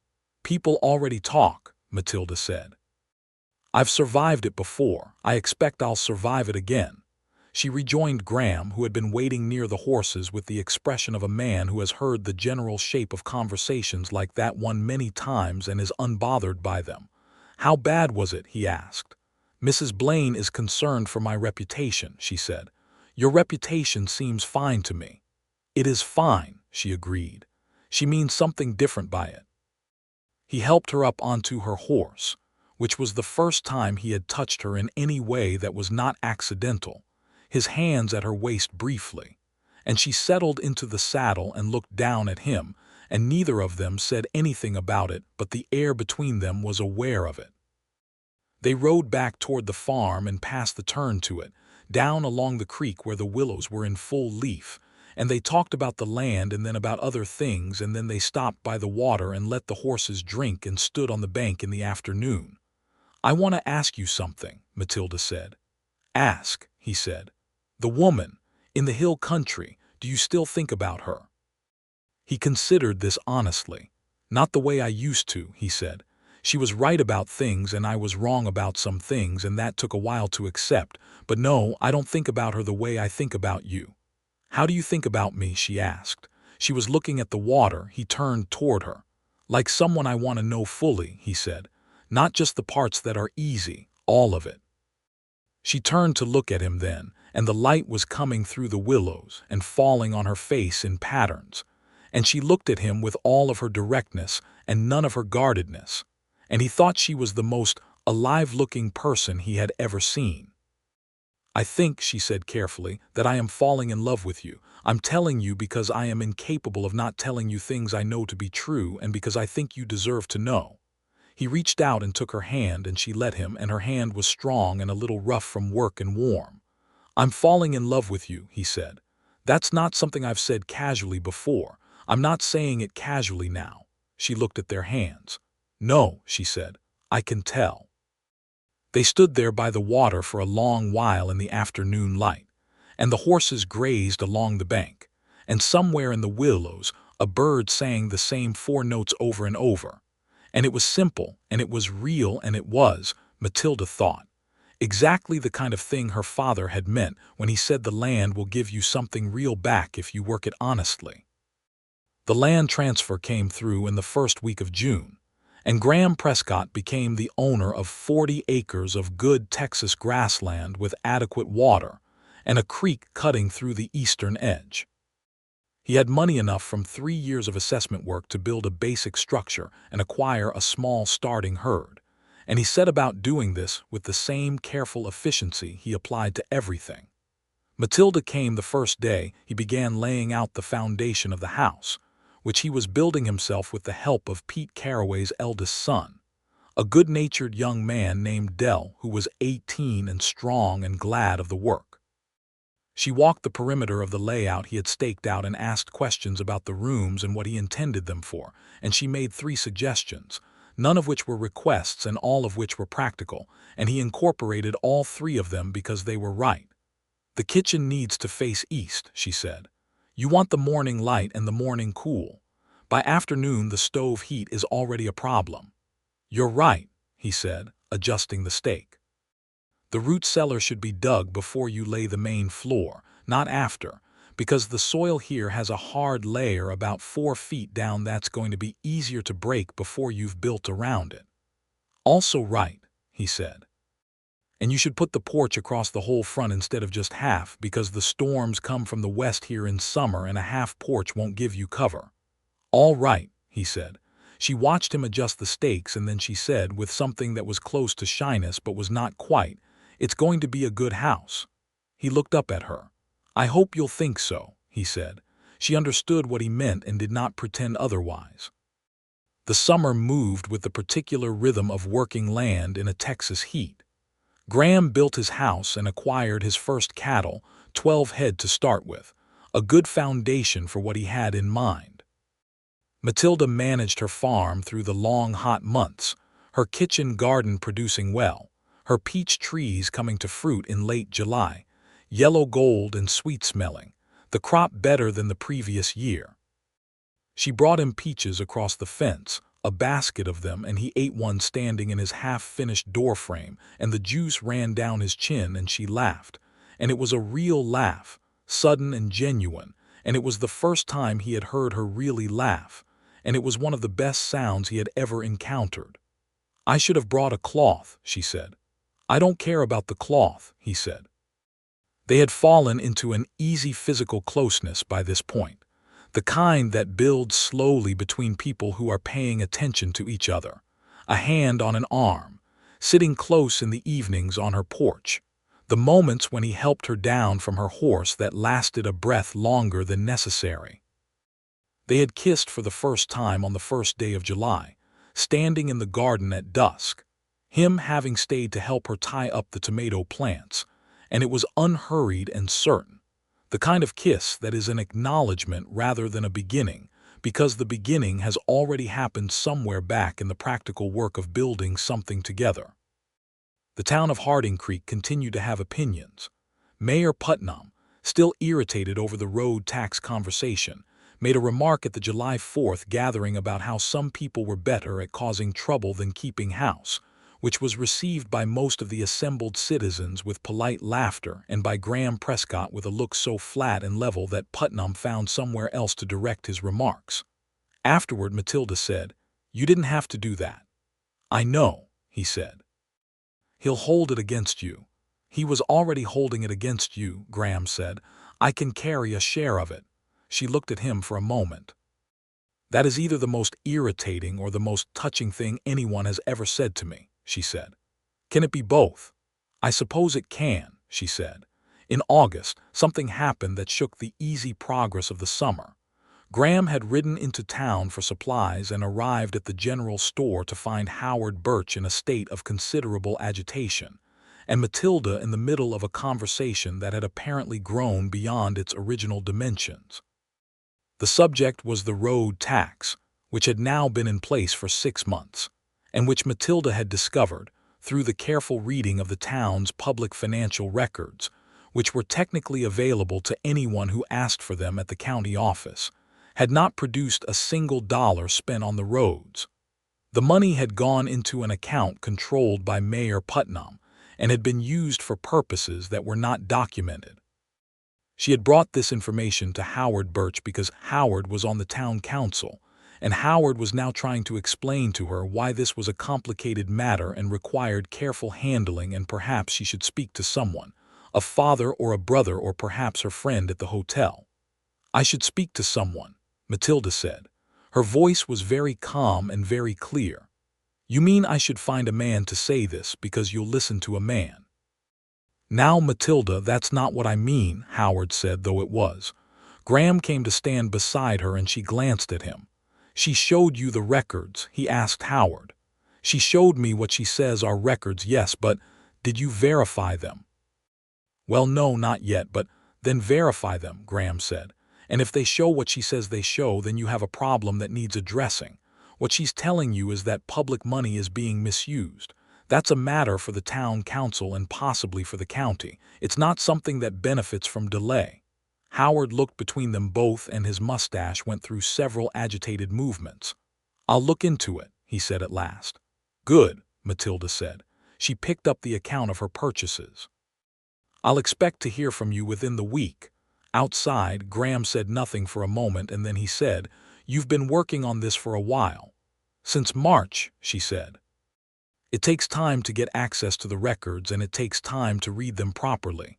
"People already talk," Matilda said. "I've survived it before. I expect I'll survive it again." She rejoined Graham, who had been waiting near the horses with the expression of a man who has heard the general shape of conversations like that one many times and is unbothered by them. "How bad was it?" he asked. "Mrs. Blaine is concerned for my reputation," she said. "Your reputation seems fine to me." "It is fine," she agreed. "She means something different by it." He helped her up onto her horse, which was the first time he had touched her in any way that was not accidental, his hands at her waist briefly, and she settled into the saddle and looked down at him, and neither of them said anything about it, but the air between them was aware of it. They rode back toward the farm and past the turn to it, down along the creek where the willows were in full leaf, and they talked about the land and then about other things, and then they stopped by the water and let the horses drink and stood on the bank in the afternoon. "I want to ask you something," Matilda said. "Ask," he said. "The woman, in the hill country, do you still think about her?" He considered this honestly. "Not the way I used to," he said. "She was right about things and I was wrong about some things, and that took a while to accept, but no, I don't think about her the way I think about you." "How do you think about me?" she asked. She was looking at the water. He turned toward her. "Like someone I want to know fully," he said. "Not just the parts that are easy, all of it." She turned to look at him then, and the light was coming through the willows and falling on her face in patterns, and she looked at him with all of her directness and none of her guardedness, and he thought she was the most alive-looking person he had ever seen. "I think," she said carefully, "that I am falling in love with you. I'm telling you because I am incapable of not telling you things I know to be true and because I think you deserve to know." He reached out and took her hand, and she let him, and her hand was strong and a little rough from work and warm. "I'm falling in love with you," he said. "That's not something I've said casually before. I'm not saying it casually now." She looked at their hands. "No," she said, "I can tell." They stood there by the water for a long while in the afternoon light, and the horses grazed along the bank, and somewhere in the willows a bird sang the same 4 notes over and over. And it was simple, and it was real, and it was, Matilda thought, exactly the kind of thing her father had meant when he said the land will give you something real back if you work it honestly. The land transfer came through in the first week of June, and Graham Prescott became the owner of 40 acres of good Texas grassland with adequate water and a creek cutting through the eastern edge. He had money enough from 3 years of assessment work to build a basic structure and acquire a small starting herd, and he set about doing this with the same careful efficiency he applied to everything. Matilda came the first day. He began laying out the foundation of the house, which he was building himself with the help of Pete Caraway's eldest son, a good-natured young man named Dell who was 18 and strong and glad of the work. She walked the perimeter of the layout he had staked out and asked questions about the rooms and what he intended them for, and she made 3 suggestions. none of which were requests and all of which were practical, and he incorporated all three of them because they were right. "The kitchen needs to face east," she said. "You want the morning light and the morning cool. By afternoon, the stove heat is already a problem." "You're right," he said, adjusting the stake. "The root cellar should be dug before you lay the main floor, not after, because the soil here has a hard layer about 4 feet down that's going to be easier to break before you've built around it." "Also right," he said. "And you should put the porch across the whole front instead of just half, because the storms come from the west here in summer and a half porch won't give you cover." "All right," he said. She watched him adjust the stakes, and then she said, with something that was close to shyness but was not quite, "It's going to be a good house." He looked up at her. "I hope you'll think so," he said. She understood what he meant and did not pretend otherwise. The summer moved with the particular rhythm of working land in a Texas heat. Graham built his house and acquired his first cattle, 12 head to start with, a good foundation for what he had in mind. Matilda managed her farm through the long, hot months, her kitchen garden producing well, her peach trees coming to fruit in late July, yellow gold and sweet-smelling, the crop better than the previous year. She brought him peaches across the fence, a basket of them, and he ate one standing in his half-finished doorframe, and the juice ran down his chin, and she laughed. And it was a real laugh, sudden and genuine, and it was the first time he had heard her really laugh, and it was one of the best sounds he had ever encountered. "I should have brought a cloth," she said. "I don't care about the cloth," he said. They had fallen into an easy physical closeness by this point, the kind that builds slowly between people who are paying attention to each other, a hand on an arm, sitting close in the evenings on her porch, the moments when he helped her down from her horse that lasted a breath longer than necessary. They had kissed for the first time on the first day of July, standing in the garden at dusk, him having stayed to help her tie up the tomato plants, and it was unhurried and certain, the kind of kiss that is an acknowledgement rather than a beginning, because the beginning has already happened somewhere back in the practical work of building something together. The town of Harding Creek continued to have opinions. Mayor Putnam, still irritated over the road tax conversation, made a remark at the July 4th gathering about how some people were better at causing trouble than keeping house, which was received by most of the assembled citizens with polite laughter and by Graham Prescott with a look so flat and level that Putnam found somewhere else to direct his remarks. Afterward, Matilda said, "You didn't have to do that." "I know," he said. "He'll hold it against you." "He was already holding it against you," Graham said. "I can carry a share of it." She looked at him for a moment. "That is either the most irritating or the most touching thing anyone has ever said to me," she said. "Can it be both?" "I suppose it can," she said. In August, something happened that shook the easy progress of the summer. Graham had ridden into town for supplies and arrived at the general store to find Howard Birch in a state of considerable agitation, and Matilda in the middle of a conversation that had apparently grown beyond its original dimensions. The subject was the road tax, which had now been in place for 6 months, and which Matilda had discovered, through the careful reading of the town's public financial records, which were technically available to anyone who asked for them at the county office, had not produced a single dollar spent on the roads. The money had gone into an account controlled by Mayor Putnam and had been used for purposes that were not documented. She had brought this information to Howard Birch because Howard was on the town council, and Howard was now trying to explain to her why this was a complicated matter and required careful handling, and perhaps she should speak to someone, a father or a brother or perhaps her friend at the hotel. "I should speak to someone," Matilda said. Her voice was very calm and very clear. "You mean I should find a man to say this because you'll listen to a man?" "Now, Matilda, that's not what I mean," Howard said, though it was. Graham came to stand beside her and she glanced at him. "She showed you the records?" he asked Howard. "She showed me what she says are records, yes, but did you verify them?" "Well, no, not yet, but then verify them," Graham said. "And if they show what she says they show, then you have a problem that needs addressing. What she's telling you is that public money is being misused. That's a matter for the town council and possibly for the county. It's not something that benefits from delay." Howard looked between them both and his mustache went through several agitated movements. "I'll look into it," he said at last. "Good," Matilda said. She picked up the account of her purchases. "I'll expect to hear from you within the week." Outside, Graham said nothing for a moment and then he said, "You've been working on this for a while." "Since March," she said. "It takes time to get access to the records and it takes time to read them properly."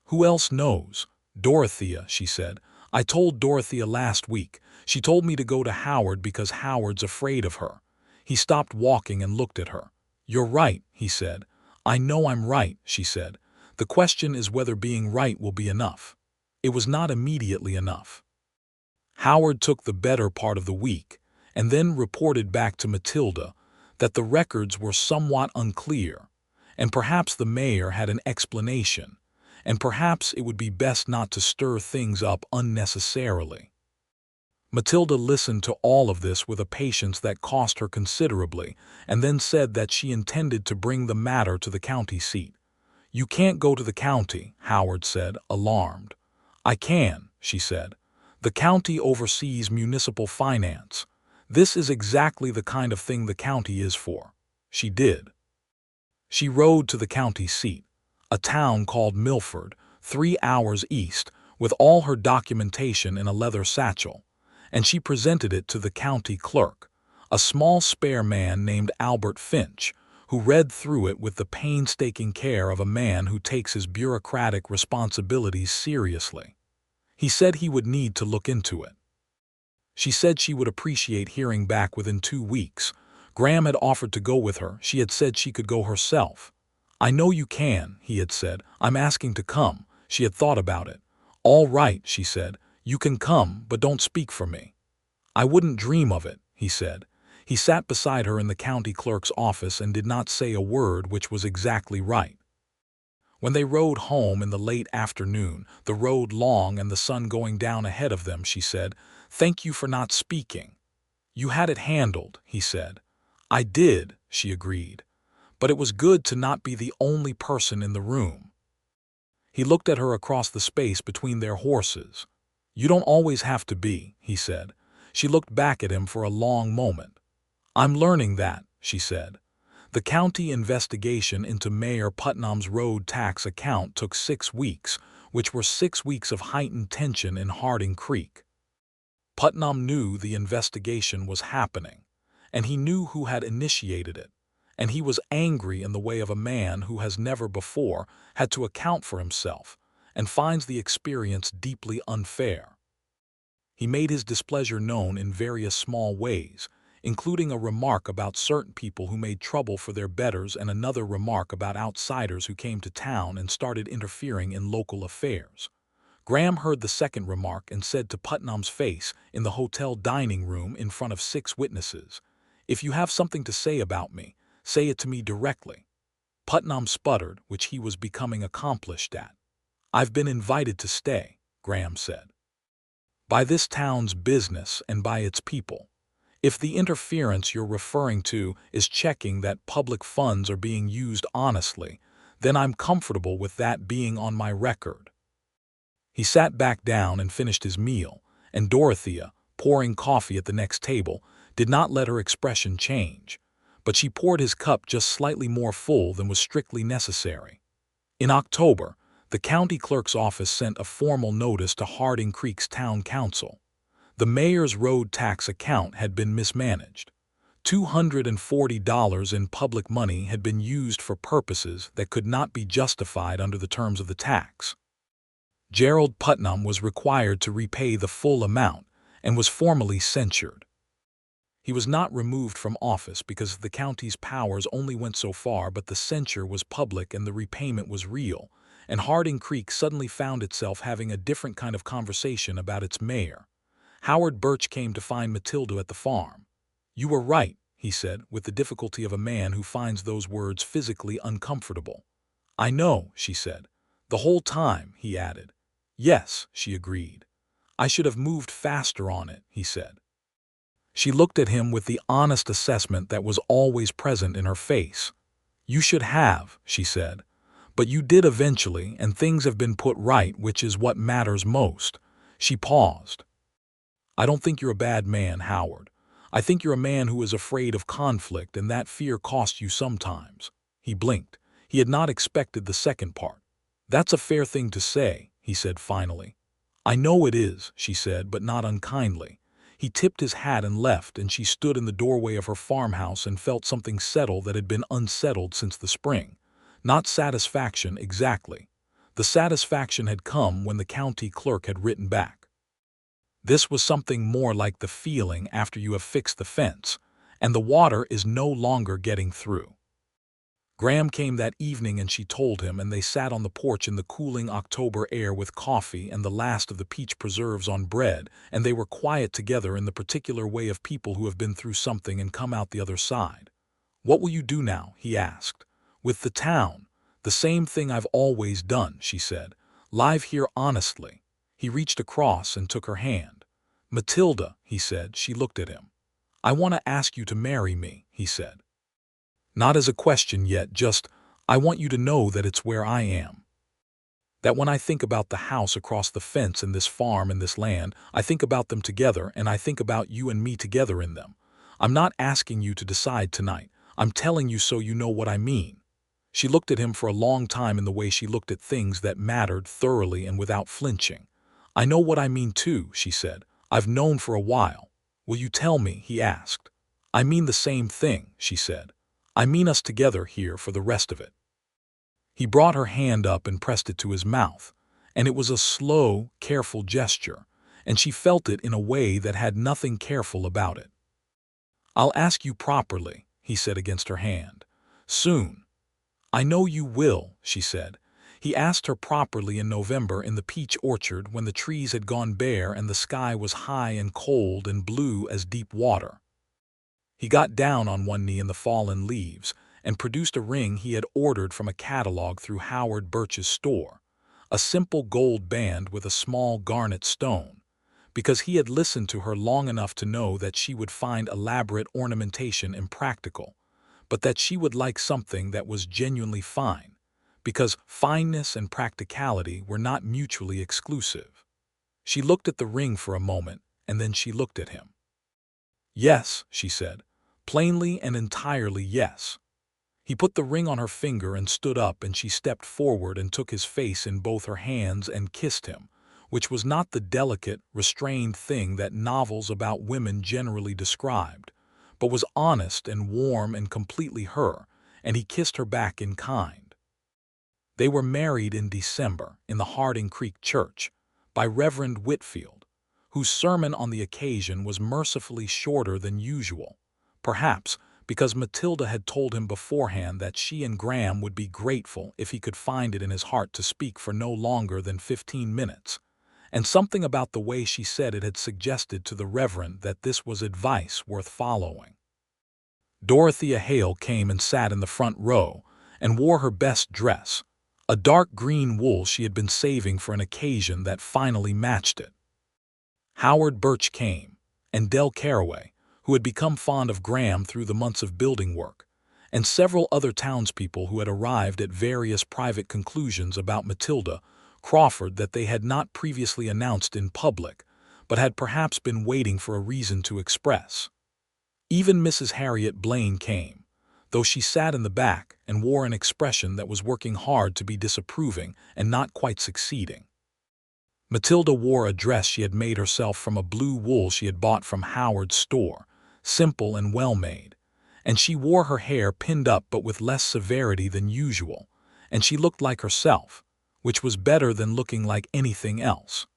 "Who else knows?" "Dorothea," she said. "I told Dorothea last week. She told me to go to Howard because Howard's afraid of her." He stopped walking and looked at her. "You're right," he said. "I know I'm right," she said. "The question is whether being right will be enough." It was not immediately enough. Howard took the better part of the week and then reported back to Matilda that the records were somewhat unclear, and perhaps the mayor had an explanation, and perhaps it would be best not to stir things up unnecessarily. Matilda listened to all of this with a patience that cost her considerably, and then said that she intended to bring the matter to the county seat. "You can't go to the county," Howard said, alarmed. "I can," she said. "The county oversees municipal finance. This is exactly the kind of thing the county is for." She did. She rode to the county seat, a town called Milford, 3 hours east, with all her documentation in a leather satchel, and she presented it to the county clerk, a small spare man named Albert Finch, who read through it with the painstaking care of a man who takes his bureaucratic responsibilities seriously. He said he would need to look into it. She said she would appreciate hearing back within 2 weeks. Graham had offered to go with her. She had said she could go herself. "I know you can," he had said. "I'm asking to come." She had thought about it. "All right," she said. "You can come, but don't speak for me." "I wouldn't dream of it," he said. He sat beside her in the county clerk's office and did not say a word, which was exactly right. When they rode home in the late afternoon, the road long and the sun going down ahead of them, she said, "Thank you for not speaking." "You had it handled," he said. "I did," she agreed. "But it was good to not be the only person in the room." He looked at her across the space between their horses. "You don't always have to be," he said. She looked back at him for a long moment. "I'm learning that," she said. The county investigation into Mayor Putnam's road tax account took 6 weeks, which were 6 weeks of heightened tension in Harding Creek. Putnam knew the investigation was happening, and he knew who had initiated it, and he was angry in the way of a man who has never before had to account for himself and finds the experience deeply unfair. He made his displeasure known in various small ways, including a remark about certain people who made trouble for their betters and another remark about outsiders who came to town and started interfering in local affairs. Graham heard the second remark and said to Putnam's face in the hotel dining room in front of 6 witnesses, "If you have something to say about me, say it to me directly." Putnam sputtered, which he was becoming accomplished at. "I've been invited to stay," Graham said. "By this town's business and by its people. If the interference you're referring to is checking that public funds are being used honestly, then I'm comfortable with that being on my record." He sat back down and finished his meal, and Dorothea, pouring coffee at the next table, did not let her expression change, but she poured his cup just slightly more full than was strictly necessary. In October, the county clerk's office sent a formal notice to Harding Creek's town council. The mayor's road tax account had been mismanaged. $240 in public money had been used for purposes that could not be justified under the terms of the tax. Gerald Putnam was required to repay the full amount and was formally censured. He was not removed from office because the county's powers only went so far, but the censure was public and the repayment was real, and Harding Creek suddenly found itself having a different kind of conversation about its mayor. Howard Birch came to find Matilda at the farm. "You were right," he said, with the difficulty of a man who finds those words physically uncomfortable. "I know," she said. "The whole time," he added. "Yes," she agreed. "I should have moved faster on it," he said. She looked at him with the honest assessment that was always present in her face. "You should have," she said. "But you did eventually, and things have been put right, which is what matters most." She paused. "I don't think you're a bad man, Howard. I think you're a man who is afraid of conflict, and that fear costs you sometimes." He blinked. He had not expected the second part. "That's a fair thing to say," he said finally. "I know it is," she said, but not unkindly. He tipped his hat and left, and she stood in the doorway of her farmhouse and felt something settle that had been unsettled since the spring. Not satisfaction exactly. The satisfaction had come when the county clerk had written back. This was something more like the feeling after you have fixed the fence, and the water is no longer getting through. Graham came that evening and she told him, and they sat on the porch in the cooling October air with coffee and the last of the peach preserves on bread, and they were quiet together in the particular way of people who have been through something and come out the other side. "What will you do now?" he asked. "With the town." "The same thing I've always done," she said. "Live here honestly." He reached across and took her hand. "Matilda," he said. She looked at him. "I want to ask you to marry me," he said. "Not as a question yet, just, I want you to know that it's where I am. That when I think about the house across the fence and this farm and this land, I think about them together, and I think about you and me together in them. I'm not asking you to decide tonight. I'm telling you so you know what I mean." She looked at him for a long time in the way she looked at things that mattered, thoroughly and without flinching. "I know what I mean too," she said. "I've known for a while." "Will you tell me?" he asked. "I mean the same thing," she said. "I mean us together here for the rest of it." He brought her hand up and pressed it to his mouth, and it was a slow, careful gesture, and she felt it in a way that had nothing careful about it. "I'll ask you properly," he said against her hand. "Soon." "I know you will," she said. He asked her properly in November in the peach orchard when the trees had gone bare and the sky was high and cold and blue as deep water. He got down on one knee in the fallen leaves and produced a ring he had ordered from a catalog through Howard Birch's store, a simple gold band with a small garnet stone, because he had listened to her long enough to know that she would find elaborate ornamentation impractical, but that she would like something that was genuinely fine, because fineness and practicality were not mutually exclusive. She looked at the ring for a moment, and then she looked at him. "Yes," she said. "Plainly and entirely yes." He put the ring on her finger and stood up, and she stepped forward and took his face in both her hands and kissed him, which was not the delicate, restrained thing that novels about women generally described, but was honest and warm and completely her, and he kissed her back in kind. They were married in December in the Harding Creek Church by Reverend Whitfield, whose sermon on the occasion was mercifully shorter than usual, perhaps because Matilda had told him beforehand that she and Graham would be grateful if he could find it in his heart to speak for no longer than 15 minutes, and something about the way she said it had suggested to the Reverend that this was advice worth following. Dorothea Hale came and sat in the front row and wore her best dress, a dark green wool she had been saving for an occasion that finally matched it. Howard Birch came, and Del Caraway, who had become fond of Graham through the months of building work, and several other townspeople who had arrived at various private conclusions about Matilda Crawford that they had not previously announced in public, but had perhaps been waiting for a reason to express. Even Mrs. Harriet Blaine came, though she sat in the back and wore an expression that was working hard to be disapproving and not quite succeeding. Matilda wore a dress she had made herself from a blue wool she had bought from Howard's store, simple and well-made, and she wore her hair pinned up but with less severity than usual, and she looked like herself, which was better than looking like anything else.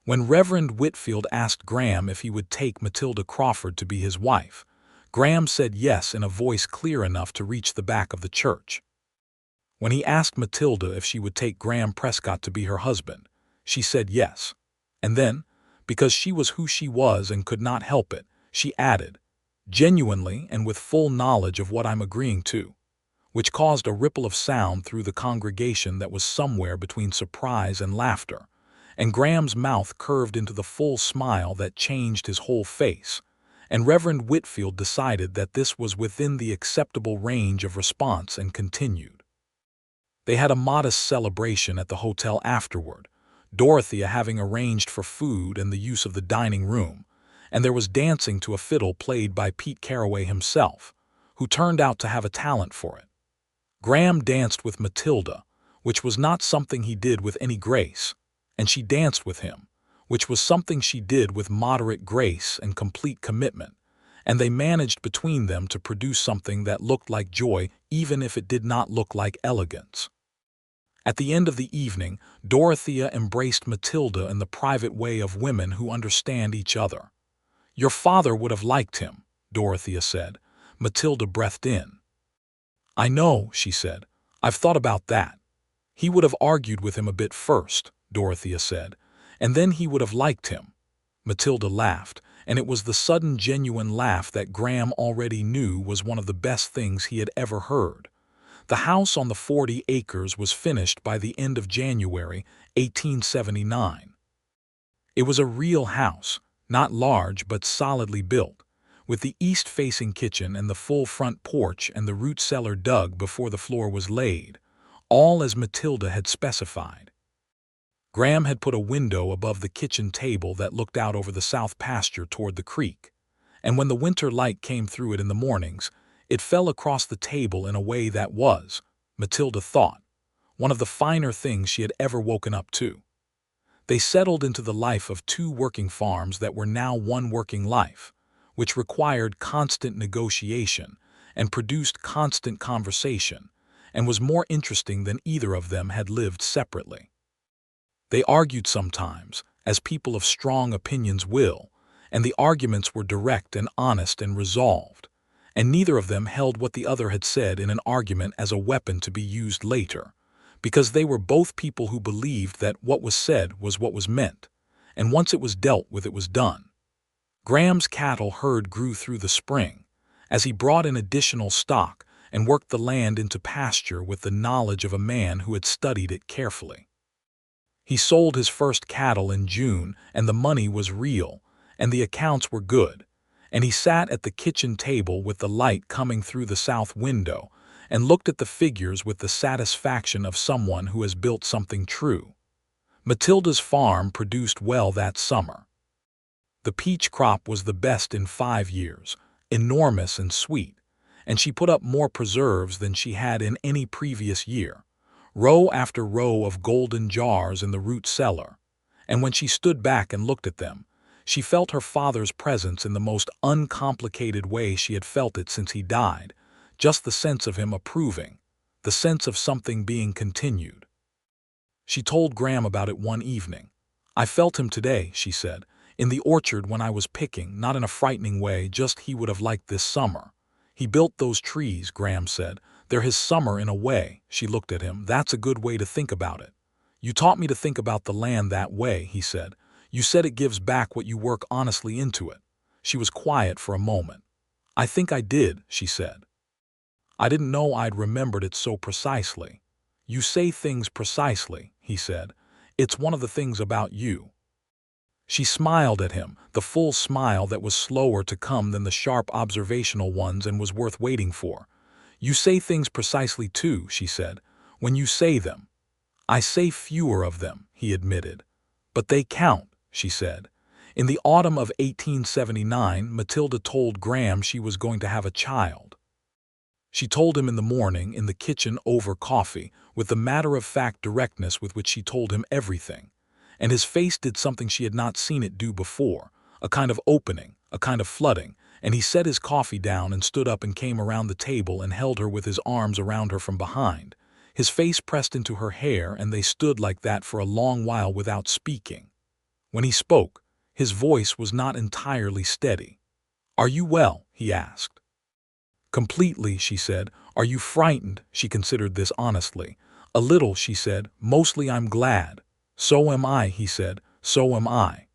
When Reverend Whitfield asked Graham if he would take Matilda Crawford to be his wife, Graham said yes in a voice clear enough to reach the back of the church. When he asked Matilda if she would take Graham Prescott to be her husband, she said yes, and then, because she was who she was and could not help it, she added, "Genuinely and with full knowledge of what I'm agreeing to," which caused a ripple of sound through the congregation that was somewhere between surprise and laughter, and Graham's mouth curved into the full smile that changed his whole face, and Reverend Whitfield decided that this was within the acceptable range of response and continued. They had a modest celebration at the hotel afterward, Dorothea having arranged for food and the use of the dining room, and there was dancing to a fiddle played by Pete Caraway himself, who turned out to have a talent for it. Graham danced with Matilda, which was not something he did with any grace, and she danced with him, which was something she did with moderate grace and complete commitment, and they managed between them to produce something that looked like joy even if it did not look like elegance. At the end of the evening, Dorothea embraced Matilda in the private way of women who understand each other. "Your father would have liked him," Dorothea said. Matilda breathed in. "I know," she said. "I've thought about that. He would have argued with him a bit first," Dorothea said, "and then he would have liked him." Matilda laughed, and it was the sudden genuine laugh that Graham already knew was one of the best things he had ever heard. The house on the 40 acres was finished by the end of January, 1879. It was a real house, not large but solidly built, with the east-facing kitchen and the full front porch and the root cellar dug before the floor was laid, all as Matilda had specified. Graham had put a window above the kitchen table that looked out over the south pasture toward the creek, and when the winter light came through it in the mornings, it fell across the table in a way that was, Matilda thought, one of the finer things she had ever woken up to. They settled into the life of two working farms that were now one working life, which required constant negotiation and produced constant conversation, and was more interesting than either of them had lived separately. They argued sometimes, as people of strong opinions will, and the arguments were direct and honest and resolved, and neither of them held what the other had said in an argument as a weapon to be used later, because they were both people who believed that what was said was what was meant, and once it was dealt with it was done. Graham's cattle herd grew through the spring, as he brought in additional stock and worked the land into pasture with the knowledge of a man who had studied it carefully. He sold his first cattle in June, and the money was real, and the accounts were good, and he sat at the kitchen table with the light coming through the south window and looked at the figures with the satisfaction of someone who has built something true. Matilda's farm produced well that summer. The peach crop was the best in 5 years, enormous and sweet, and she put up more preserves than she had in any previous year, row after row of golden jars in the root cellar, and when she stood back and looked at them, she felt her father's presence in the most uncomplicated way she had felt it since he died, just the sense of him approving, the sense of something being continued. She told Graham about it one evening. "I felt him today," she said, "in the orchard when I was picking, not in a frightening way, just he would have liked this summer. He built those trees," Graham said. "They're his summer in a way." She looked at him. "That's a good way to think about it." "You taught me to think about the land that way," he said. "You said it gives back what you work honestly into it." She was quiet for a moment. "I think I did," she said. "I didn't know I'd remembered it so precisely." "You say things precisely," he said. "It's one of the things about you." She smiled at him, the full smile that was slower to come than the sharp observational ones and was worth waiting for. "You say things precisely too," she said, "when you say them." "I say fewer of them," he admitted. "But they count," she said. In the autumn of 1879, Matilda told Graham she was going to have a child. She told him in the morning, in the kitchen over coffee, with the matter-of-fact directness with which she told him everything, and his face did something she had not seen it do before, a kind of opening, a kind of flooding, and he set his coffee down and stood up and came around the table and held her with his arms around her from behind, his face pressed into her hair, and they stood like that for a long while without speaking. When he spoke, his voice was not entirely steady. "Are you well?" he asked. "Completely," she said. "Are you frightened?" She considered this honestly. "A little," she said. "Mostly I'm glad." "So am I," he said. "So am I."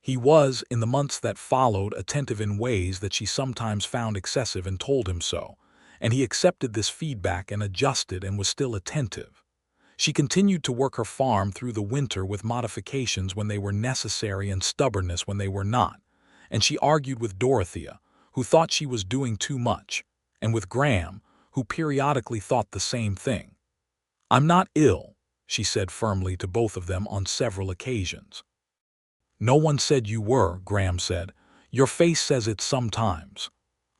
He was, in the months that followed, attentive in ways that she sometimes found excessive and told him so, and he accepted this feedback and adjusted and was still attentive. She continued to work her farm through the winter with modifications when they were necessary and stubbornness when they were not, and she argued with Dorothea, who thought she was doing too much, and with Graham, who periodically thought the same thing. "I'm not ill," she said firmly to both of them on several occasions. "No one said you were," Graham said. "Your face says it sometimes."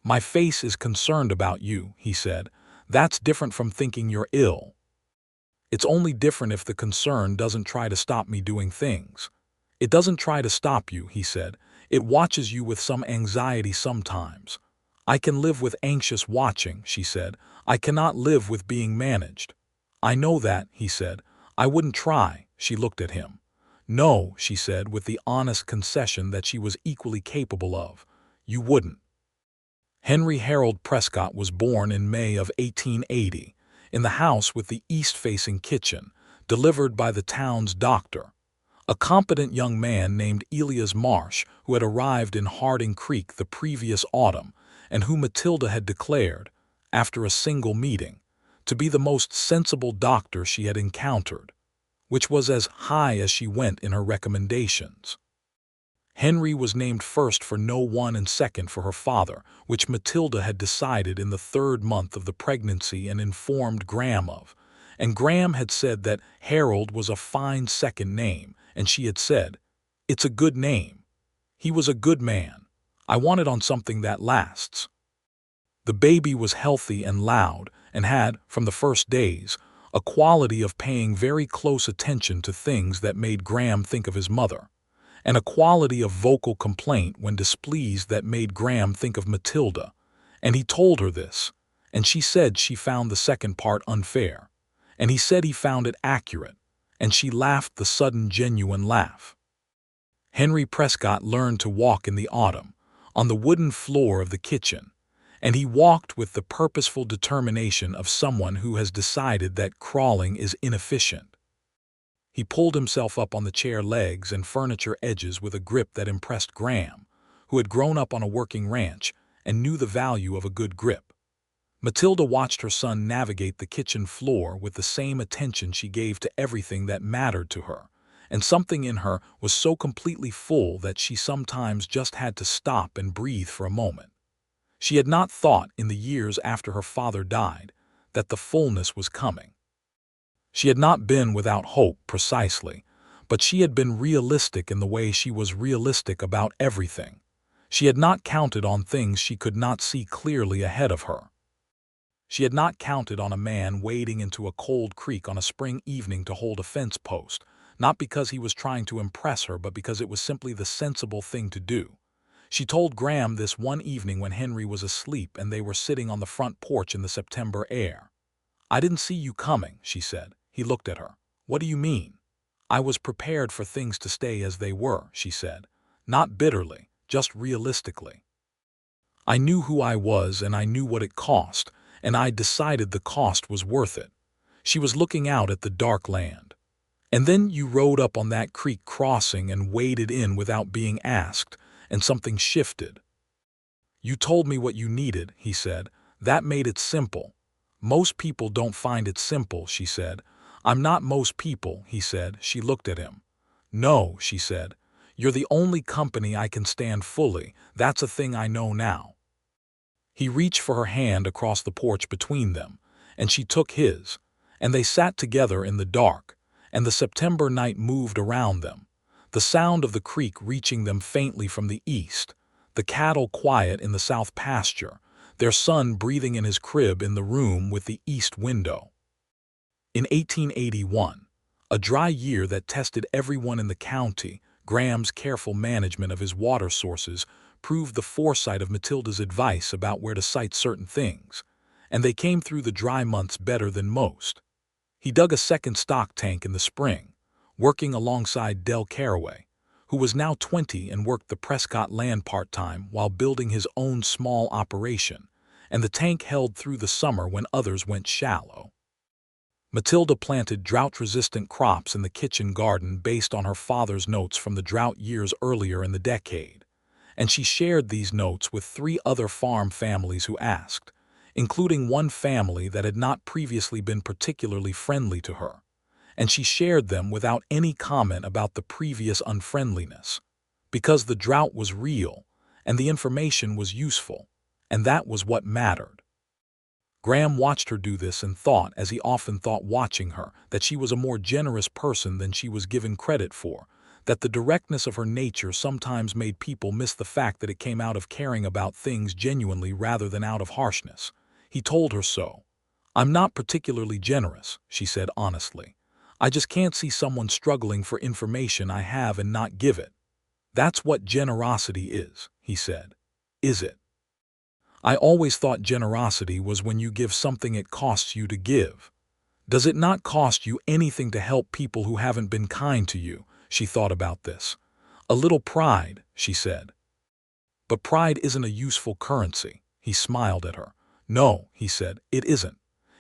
"My face is concerned about you," he said. "That's different from thinking you're ill. It's only different if the concern doesn't try to stop me doing things." "It doesn't try to stop you," he said. "It watches you with some anxiety sometimes." "I can live with anxious watching," she said. "I cannot live with being managed." "I know that," he said. "I wouldn't try." She looked at him. "No," she said with the honest concession that she was equally capable of. "You wouldn't." Henry Harold Prescott was born in May of 1880, in the house with the east-facing kitchen, delivered by the town's doctor, a competent young man named Elias Marsh, who had arrived in Harding Creek the previous autumn, and who Matilda had declared, after a single meeting, to be the most sensible doctor she had encountered, which was as high as she went in her recommendations. Henry was named first for no one and second for her father, which Matilda had decided in the 3rd month of the pregnancy and informed Graham of, and Graham had said that Harold was a fine second name, and she had said, "It's a good name. He was a good man. I want it on something that lasts." The baby was healthy and loud, and had, from the first days, a quality of paying very close attention to things that made Graham think of his mother, and a quality of vocal complaint when displeased that made Graham think of Matilda, and he told her this, and she said she found the second part unfair, and he said he found it accurate, and she laughed the sudden genuine laugh. Henry Prescott learned to walk in the autumn, on the wooden floor of the kitchen, and he walked with the purposeful determination of someone who has decided that crawling is inefficient. He pulled himself up on the chair legs and furniture edges with a grip that impressed Graham, who had grown up on a working ranch and knew the value of a good grip. Matilda watched her son navigate the kitchen floor with the same attention she gave to everything that mattered to her, and something in her was so completely full that she sometimes just had to stop and breathe for a moment. She had not thought, in the years after her father died, that the fullness was coming. She had not been without hope, precisely, but she had been realistic in the way she was realistic about everything. She had not counted on things she could not see clearly ahead of her. She had not counted on a man wading into a cold creek on a spring evening to hold a fence post, not because he was trying to impress her, but because it was simply the sensible thing to do. She told Graham this one evening when Henry was asleep and they were sitting on the front porch in the September air. "I didn't see you coming," she said. He looked at her. "What do you mean?" "I was prepared for things to stay as they were," she said. "Not bitterly, just realistically. I knew who I was and I knew what it cost, and I decided the cost was worth it." She was looking out at the dark land. "And then you rode up on that creek crossing and waded in without being asked, and something shifted. You told me what you needed," he said. "That made it simple." "Most people don't find it simple," she said. "I'm not most people," he said. She looked at him. "No," she said. "You're the only company I can stand fully. That's a thing I know now." He reached for her hand across the porch between them, and she took his, and they sat together in the dark, and the September night moved around them, the sound of the creek reaching them faintly from the east, the cattle quiet in the south pasture, their son breathing in his crib in the room with the east window. In 1881, a dry year that tested everyone in the county, Graham's careful management of his water sources proved the foresight of Matilda's advice about where to site certain things, and they came through the dry months better than most. He dug a second stock tank in the spring, working alongside Del Caraway, who was now 20 and worked the Prescott land part-time while building his own small operation, and the tank held through the summer when others went shallow. Matilda planted drought-resistant crops in the kitchen garden based on her father's notes from the drought years earlier in the decade, and she shared these notes with 3 other farm families who asked, including one family that had not previously been particularly friendly to her, and she shared them without any comment about the previous unfriendliness. Because the drought was real, and the information was useful, and that was what mattered. Graham watched her do this and thought, as he often thought watching her, that she was a more generous person than she was given credit for, that the directness of her nature sometimes made people miss the fact that it came out of caring about things genuinely rather than out of harshness. He told her so. "I'm not particularly generous," she said honestly. "I just can't see someone struggling for information I have and not give it." "That's what generosity is," he said. "Is it?" "I always thought generosity was when you give something it costs you to give. Does it not cost you anything to help people who haven't been kind to you?" She thought about this. "A little pride," she said. "But pride isn't a useful currency." He smiled at her. "No," he said, "it isn't."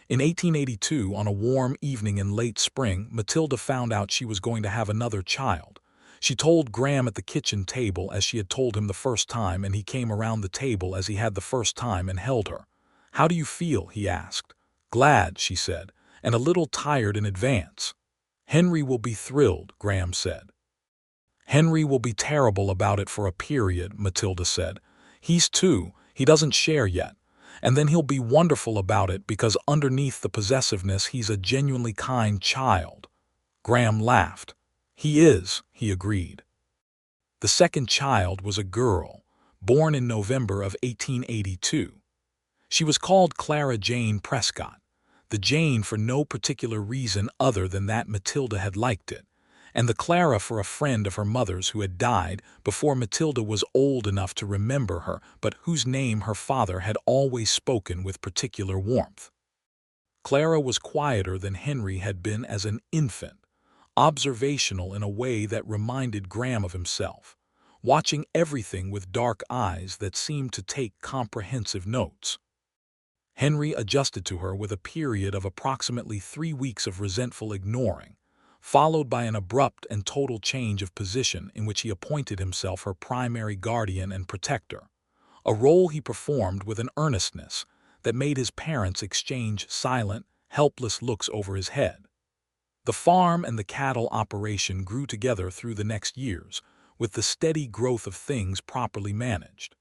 In 1882, on a warm evening in late spring, Matilda found out she was going to have another child. She told Graham at the kitchen table as she had told him the first time, and he came around the table as he had the first time and held her. "How do you feel?" he asked. "Glad," she said, "and a little tired in advance." "Henry will be thrilled," Graham said. "Henry will be terrible about it for a period," Matilda said. He doesn't share yet. And then he'll be wonderful about it because underneath the possessiveness he's a genuinely kind child." Graham laughed. "He is," he agreed. The second child was a girl, born in November of 1882. She was called Clara Jane Prescott, the Jane for no particular reason other than that Matilda had liked it, and the Clara for a friend of her mother's who had died before Matilda was old enough to remember her, but whose name her father had always spoken with particular warmth. Clara was quieter than Henry had been as an infant, observational in a way that reminded Graham of himself, watching everything with dark eyes that seemed to take comprehensive notes. Henry adjusted to her with a period of approximately 3 weeks of resentful ignoring, followed by an abrupt and total change of position in which he appointed himself her primary guardian and protector, a role he performed with an earnestness that made his parents exchange silent, helpless looks over his head. The farm and the cattle operation grew together through the next years, with the steady growth of things properly managed.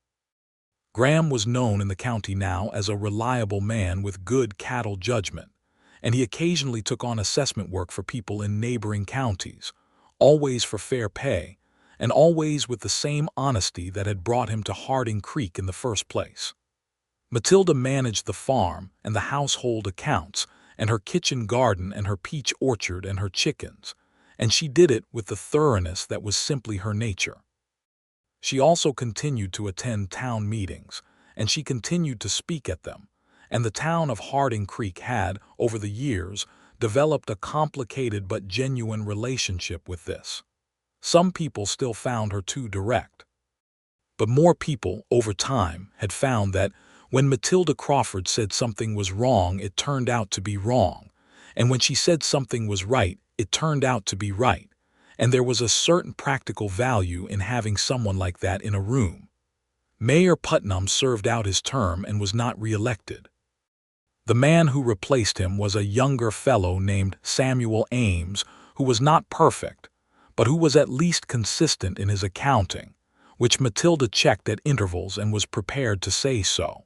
Graham was known in the county now as a reliable man with good cattle judgment, and he occasionally took on assessment work for people in neighboring counties, always for fair pay, and always with the same honesty that had brought him to Harding Creek in the first place. Matilda managed the farm and the household accounts, and her kitchen garden and her peach orchard and her chickens, and she did it with the thoroughness that was simply her nature. She also continued to attend town meetings, and she continued to speak at them, and the town of Harding Creek had, over the years, developed a complicated but genuine relationship with this. Some people still found her too direct. But more people, over time, had found that when Matilda Crawford said something was wrong, it turned out to be wrong, and when she said something was right, it turned out to be right, and there was a certain practical value in having someone like that in a room. Mayor Putnam served out his term and was not re-elected. The man who replaced him was a younger fellow named Samuel Ames, who was not perfect, but who was at least consistent in his accounting, which Matilda checked at intervals and was prepared to say so.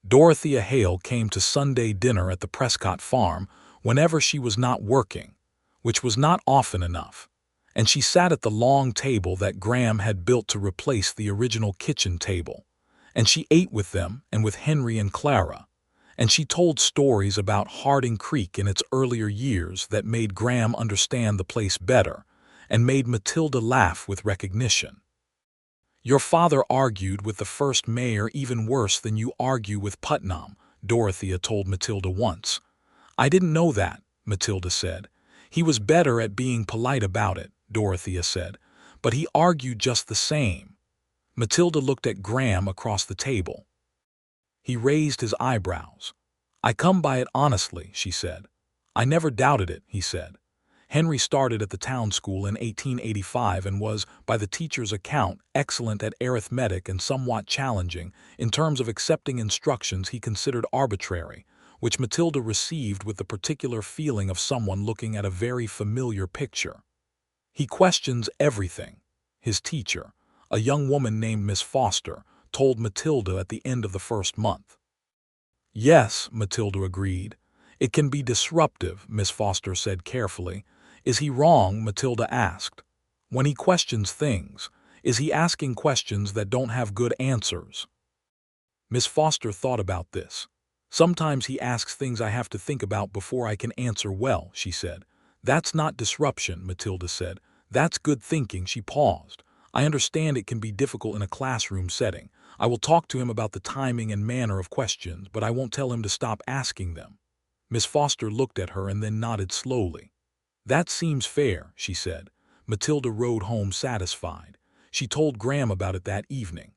Dorothea Hale came to Sunday dinner at the Prescott farm whenever she was not working, which was not often enough, and she sat at the long table that Graham had built to replace the original kitchen table, and she ate with them and with Henry and Clara, and she told stories about Harding Creek in its earlier years that made Graham understand the place better and made Matilda laugh with recognition. "Your father argued with the first mayor even worse than you argue with Putnam," Dorothea told Matilda once. "I didn't know that," Matilda said. "He was better at being polite about it," Dorothea said, "but he argued just the same." Matilda looked at Graham across the table. He raised his eyebrows. "I come by it honestly," she said. "I never doubted it," he said. Henry started at the town school in 1885 and was, by the teacher's account, excellent at arithmetic and somewhat challenging in terms of accepting instructions he considered arbitrary, which Matilda received with the particular feeling of someone looking at a very familiar picture. "He questions everything," his teacher, A young woman named Miss Foster told Matilda at the end of the first month. Yes, Matilda agreed. It can be disruptive, Miss Foster said carefully. Is he wrong? Matilda asked. When he questions things, is he asking questions that don't have good answers? Miss Foster thought about this. Sometimes he asks things I have to think about before I can answer well, she said. That's not disruption, Matilda said. That's good thinking. She paused. I understand it can be difficult in a classroom setting. I will talk to him about the timing and manner of questions, but I won't tell him to stop asking them. Miss Foster looked at her and then nodded slowly. That seems fair, she said. Matilda rode home satisfied. She told Graham about it that evening.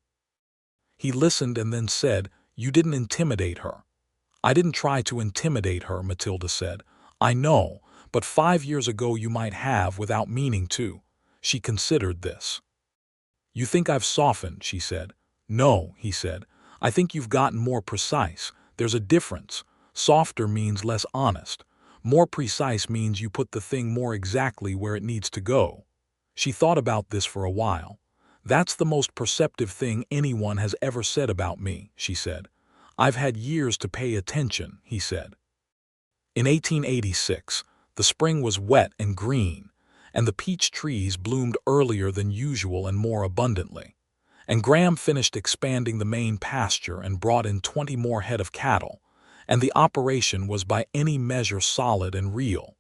He listened and then said, You didn't intimidate her. I didn't try to intimidate her, Matilda said. I know, but 5 years ago you might have without meaning to. She considered this. You think I've softened, she said. No, he said. I think you've gotten more precise. There's a difference. Softer means less honest. More precise means you put the thing more exactly where it needs to go. She thought about this for a while. That's the most perceptive thing anyone has ever said about me, she said. I've had years to pay attention, he said. In 1886, the spring was wet and green, and the peach trees bloomed earlier than usual and more abundantly. And Graham finished expanding the main pasture and brought in 20 more head of cattle, and the operation was by any measure solid and real,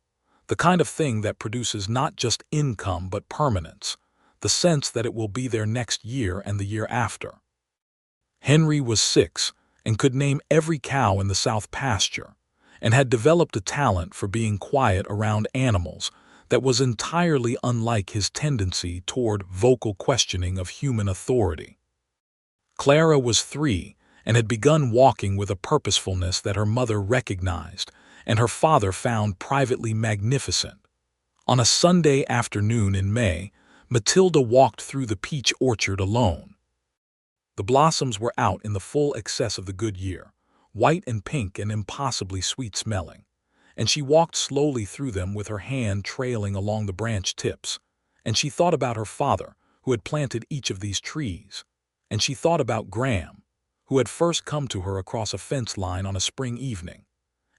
the kind of thing that produces not just income but permanence, the sense that it will be there next year and the year after. Henry was 6 and could name every cow in the south pasture, and had developed a talent for being quiet around animals that was entirely unlike his tendency toward vocal questioning of human authority. Clara was 3 and had begun walking with a purposefulness that her mother recognized and her father found privately magnificent. On a Sunday afternoon in May, Matilda walked through the peach orchard alone. The blossoms were out in the full excess of the good year, white and pink and impossibly sweet-smelling, and she walked slowly through them with her hand trailing along the branch tips, and she thought about her father, who had planted each of these trees, and she thought about Graham, who had first come to her across a fence line on a spring evening,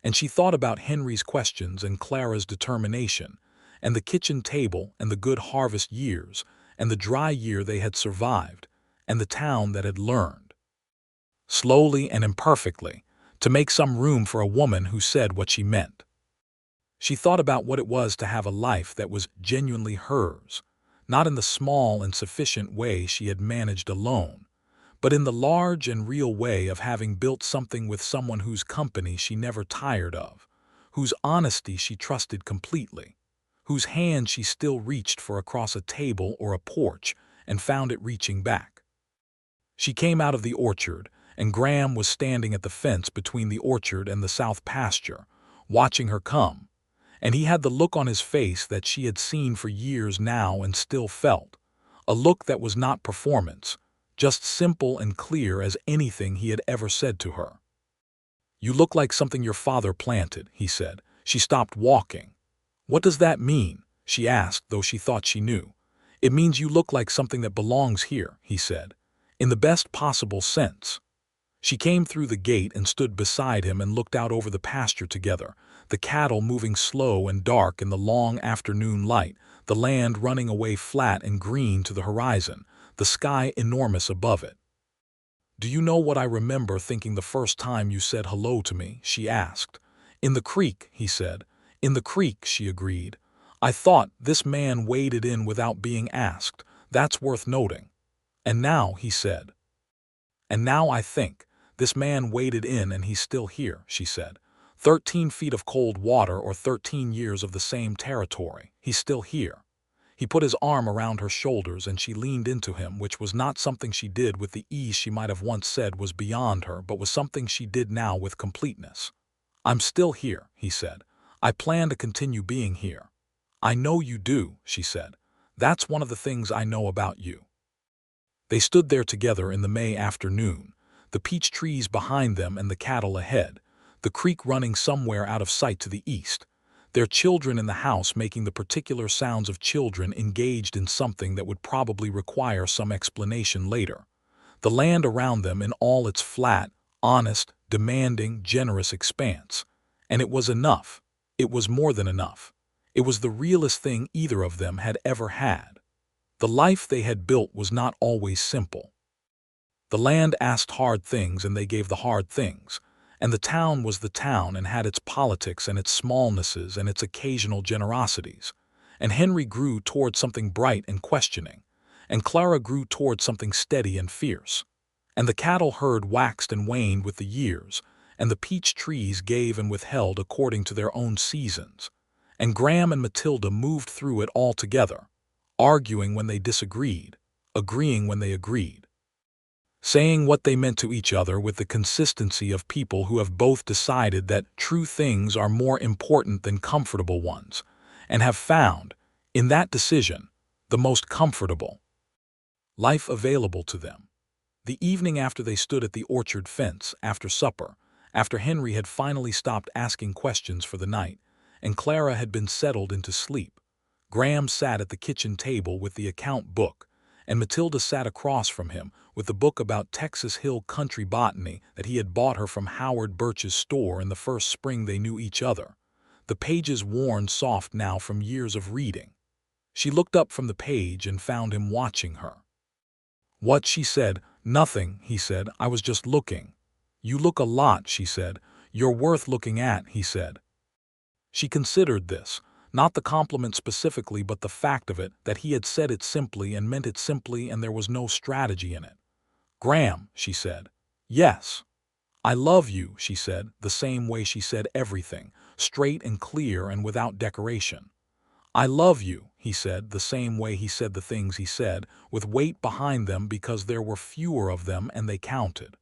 and she thought about Henry's questions and Clara's determination, and the kitchen table and the good harvest years, and the dry year they had survived, and the town that had learned, slowly and imperfectly, to make some room for a woman who said what she meant. She thought about what it was to have a life that was genuinely hers, not in the small and sufficient way she had managed alone, but in the large and real way of having built something with someone whose company she never tired of, whose honesty she trusted completely, whose hand she still reached for across a table or a porch and found it reaching back. She came out of the orchard, and Graham was standing at the fence between the orchard and the south pasture, watching her come, and he had the look on his face that she had seen for years now and still felt, a look that was not performance, just simple and clear as anything he had ever said to her. You look like something your father planted, he said. She stopped walking. What does that mean? She asked, though she thought she knew. It means you look like something that belongs here, he said, in the best possible sense. She came through the gate and stood beside him and looked out over the pasture together, the cattle moving slow and dark in the long afternoon light, the land running away flat and green to the horizon, the sky enormous above it. Do you know what I remember thinking the first time you said hello to me? She asked. In the creek, he said. In the creek, she agreed. I thought, this man waded in without being asked. That's worth noting. And now, he said. And now I think, this man waded in and he's still here, she said. 13 feet of cold water or 13 years of the same territory. He's still here. He put his arm around her shoulders and she leaned into him, which was not something she did with the ease she might have once said was beyond her, but was something she did now with completeness. I'm still here, he said. I plan to continue being here. I know you do, she said. That's one of the things I know about you. They stood there together in the May afternoon, the peach trees behind them and the cattle ahead, the creek running somewhere out of sight to the east. their children in the house making the particular sounds of children engaged in something that would probably require some explanation later. The land around them in all its flat, honest, demanding, generous expanse. And it was enough. It was more than enough. It was the realest thing either of them had ever had. The life they had built was not always simple. The land asked hard things and they gave the hard things. And the town was the town and had its politics and its smallnesses and its occasional generosities. And Henry grew toward something bright and questioning. And Clara grew toward something steady and fierce. And the cattle herd waxed and waned with the years, and the peach trees gave and withheld according to their own seasons. And Graham and Matilda moved through it all together, arguing when they disagreed, agreeing when they agreed, saying what they meant to each other with the consistency of people who have both decided that true things are more important than comfortable ones, and have found, in that decision, the most comfortable life available to them. The evening after they stood at the orchard fence, after supper, after Henry had finally stopped asking questions for the night, and Clara had been settled into sleep, Graham sat at the kitchen table with the account book, and Matilda sat across from him with the book about Texas Hill country botany that he had bought her from Howard Birch's store in the first spring they knew each other, the pages worn soft now from years of reading. She looked up from the page and found him watching her. "What?" she said. "Nothing," he said. "I was just looking." "You look a lot," she said. "You're worth looking at," he said. She considered this, not the compliment specifically but the fact of it, that he had said it simply and meant it simply and there was no strategy in it. "Graham," she said. "Yes." "I love you," she said, the same way she said everything, straight and clear and without decoration. "I love you," he said, the same way he said the things he said, with weight behind them because there were fewer of them and they counted.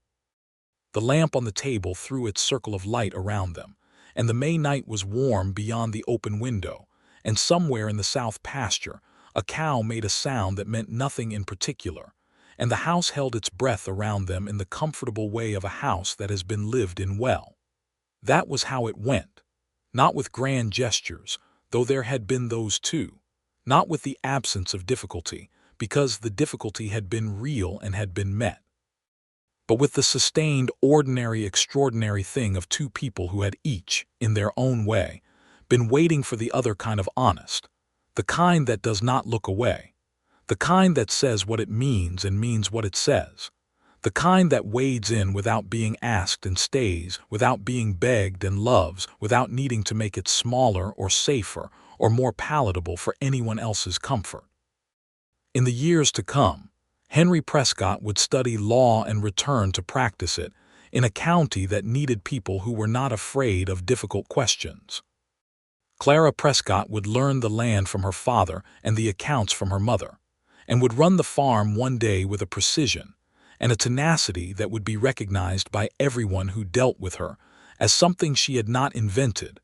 The lamp on the table threw its circle of light around them, and the May night was warm beyond the open window, and somewhere in the south pasture a cow made a sound that meant nothing in particular, and the house held its breath around them in the comfortable way of a house that has been lived in well. That was how it went, not with grand gestures, though there had been those too, not with the absence of difficulty, because the difficulty had been real and had been met, but with the sustained, ordinary, extraordinary thing of two people who had each, in their own way, been waiting for the other kind of honest, the kind that does not look away, the kind that says what it means and means what it says, the kind that wades in without being asked and stays without being begged and loves without needing to make it smaller or safer or more palatable for anyone else's comfort. In the years to come, Henry Prescott would study law and return to practice it in a county that needed people who were not afraid of difficult questions. Clara Prescott would learn the land from her father and the accounts from her mother, and would run the farm one day with a precision and a tenacity that would be recognized by everyone who dealt with her as something she had not invented,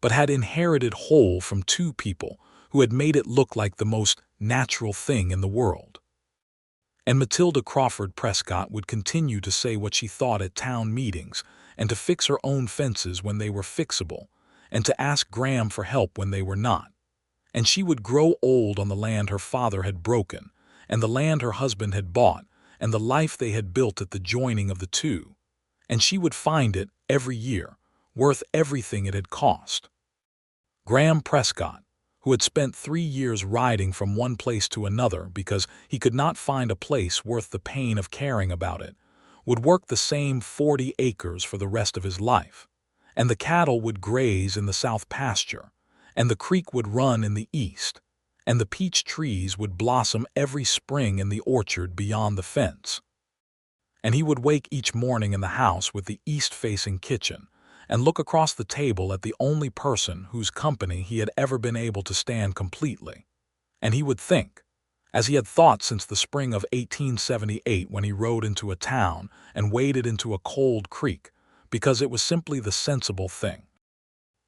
but had inherited whole from two people who had made it look like the most natural thing in the world. And Matilda Crawford Prescott would continue to say what she thought at town meetings, and to fix her own fences when they were fixable, and to ask Graham for help when they were not. And she would grow old on the land her father had broken, and the land her husband had bought, and the life they had built at the joining of the two, and she would find it, every year, worth everything it had cost. Graham Prescott, who had spent 3 years riding from one place to another because he could not find a place worth the pain of caring about it, would work the same 40 acres for the rest of his life, and the cattle would graze in the south pasture, and the creek would run in the east, and the peach trees would blossom every spring in the orchard beyond the fence. And he would wake each morning in the house with the east-facing kitchen, and look across the table at the only person whose company he had ever been able to stand completely. And he would think, as he had thought since the spring of 1878 when he rode into a town and waded into a cold creek, because it was simply the sensible thing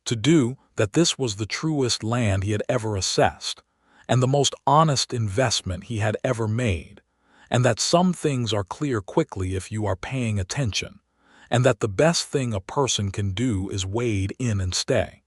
to do, that this was the truest land he had ever assessed, and the most honest investment he had ever made, and that some things are clear quickly if you are paying attention, and that the best thing a person can do is wade in and stay.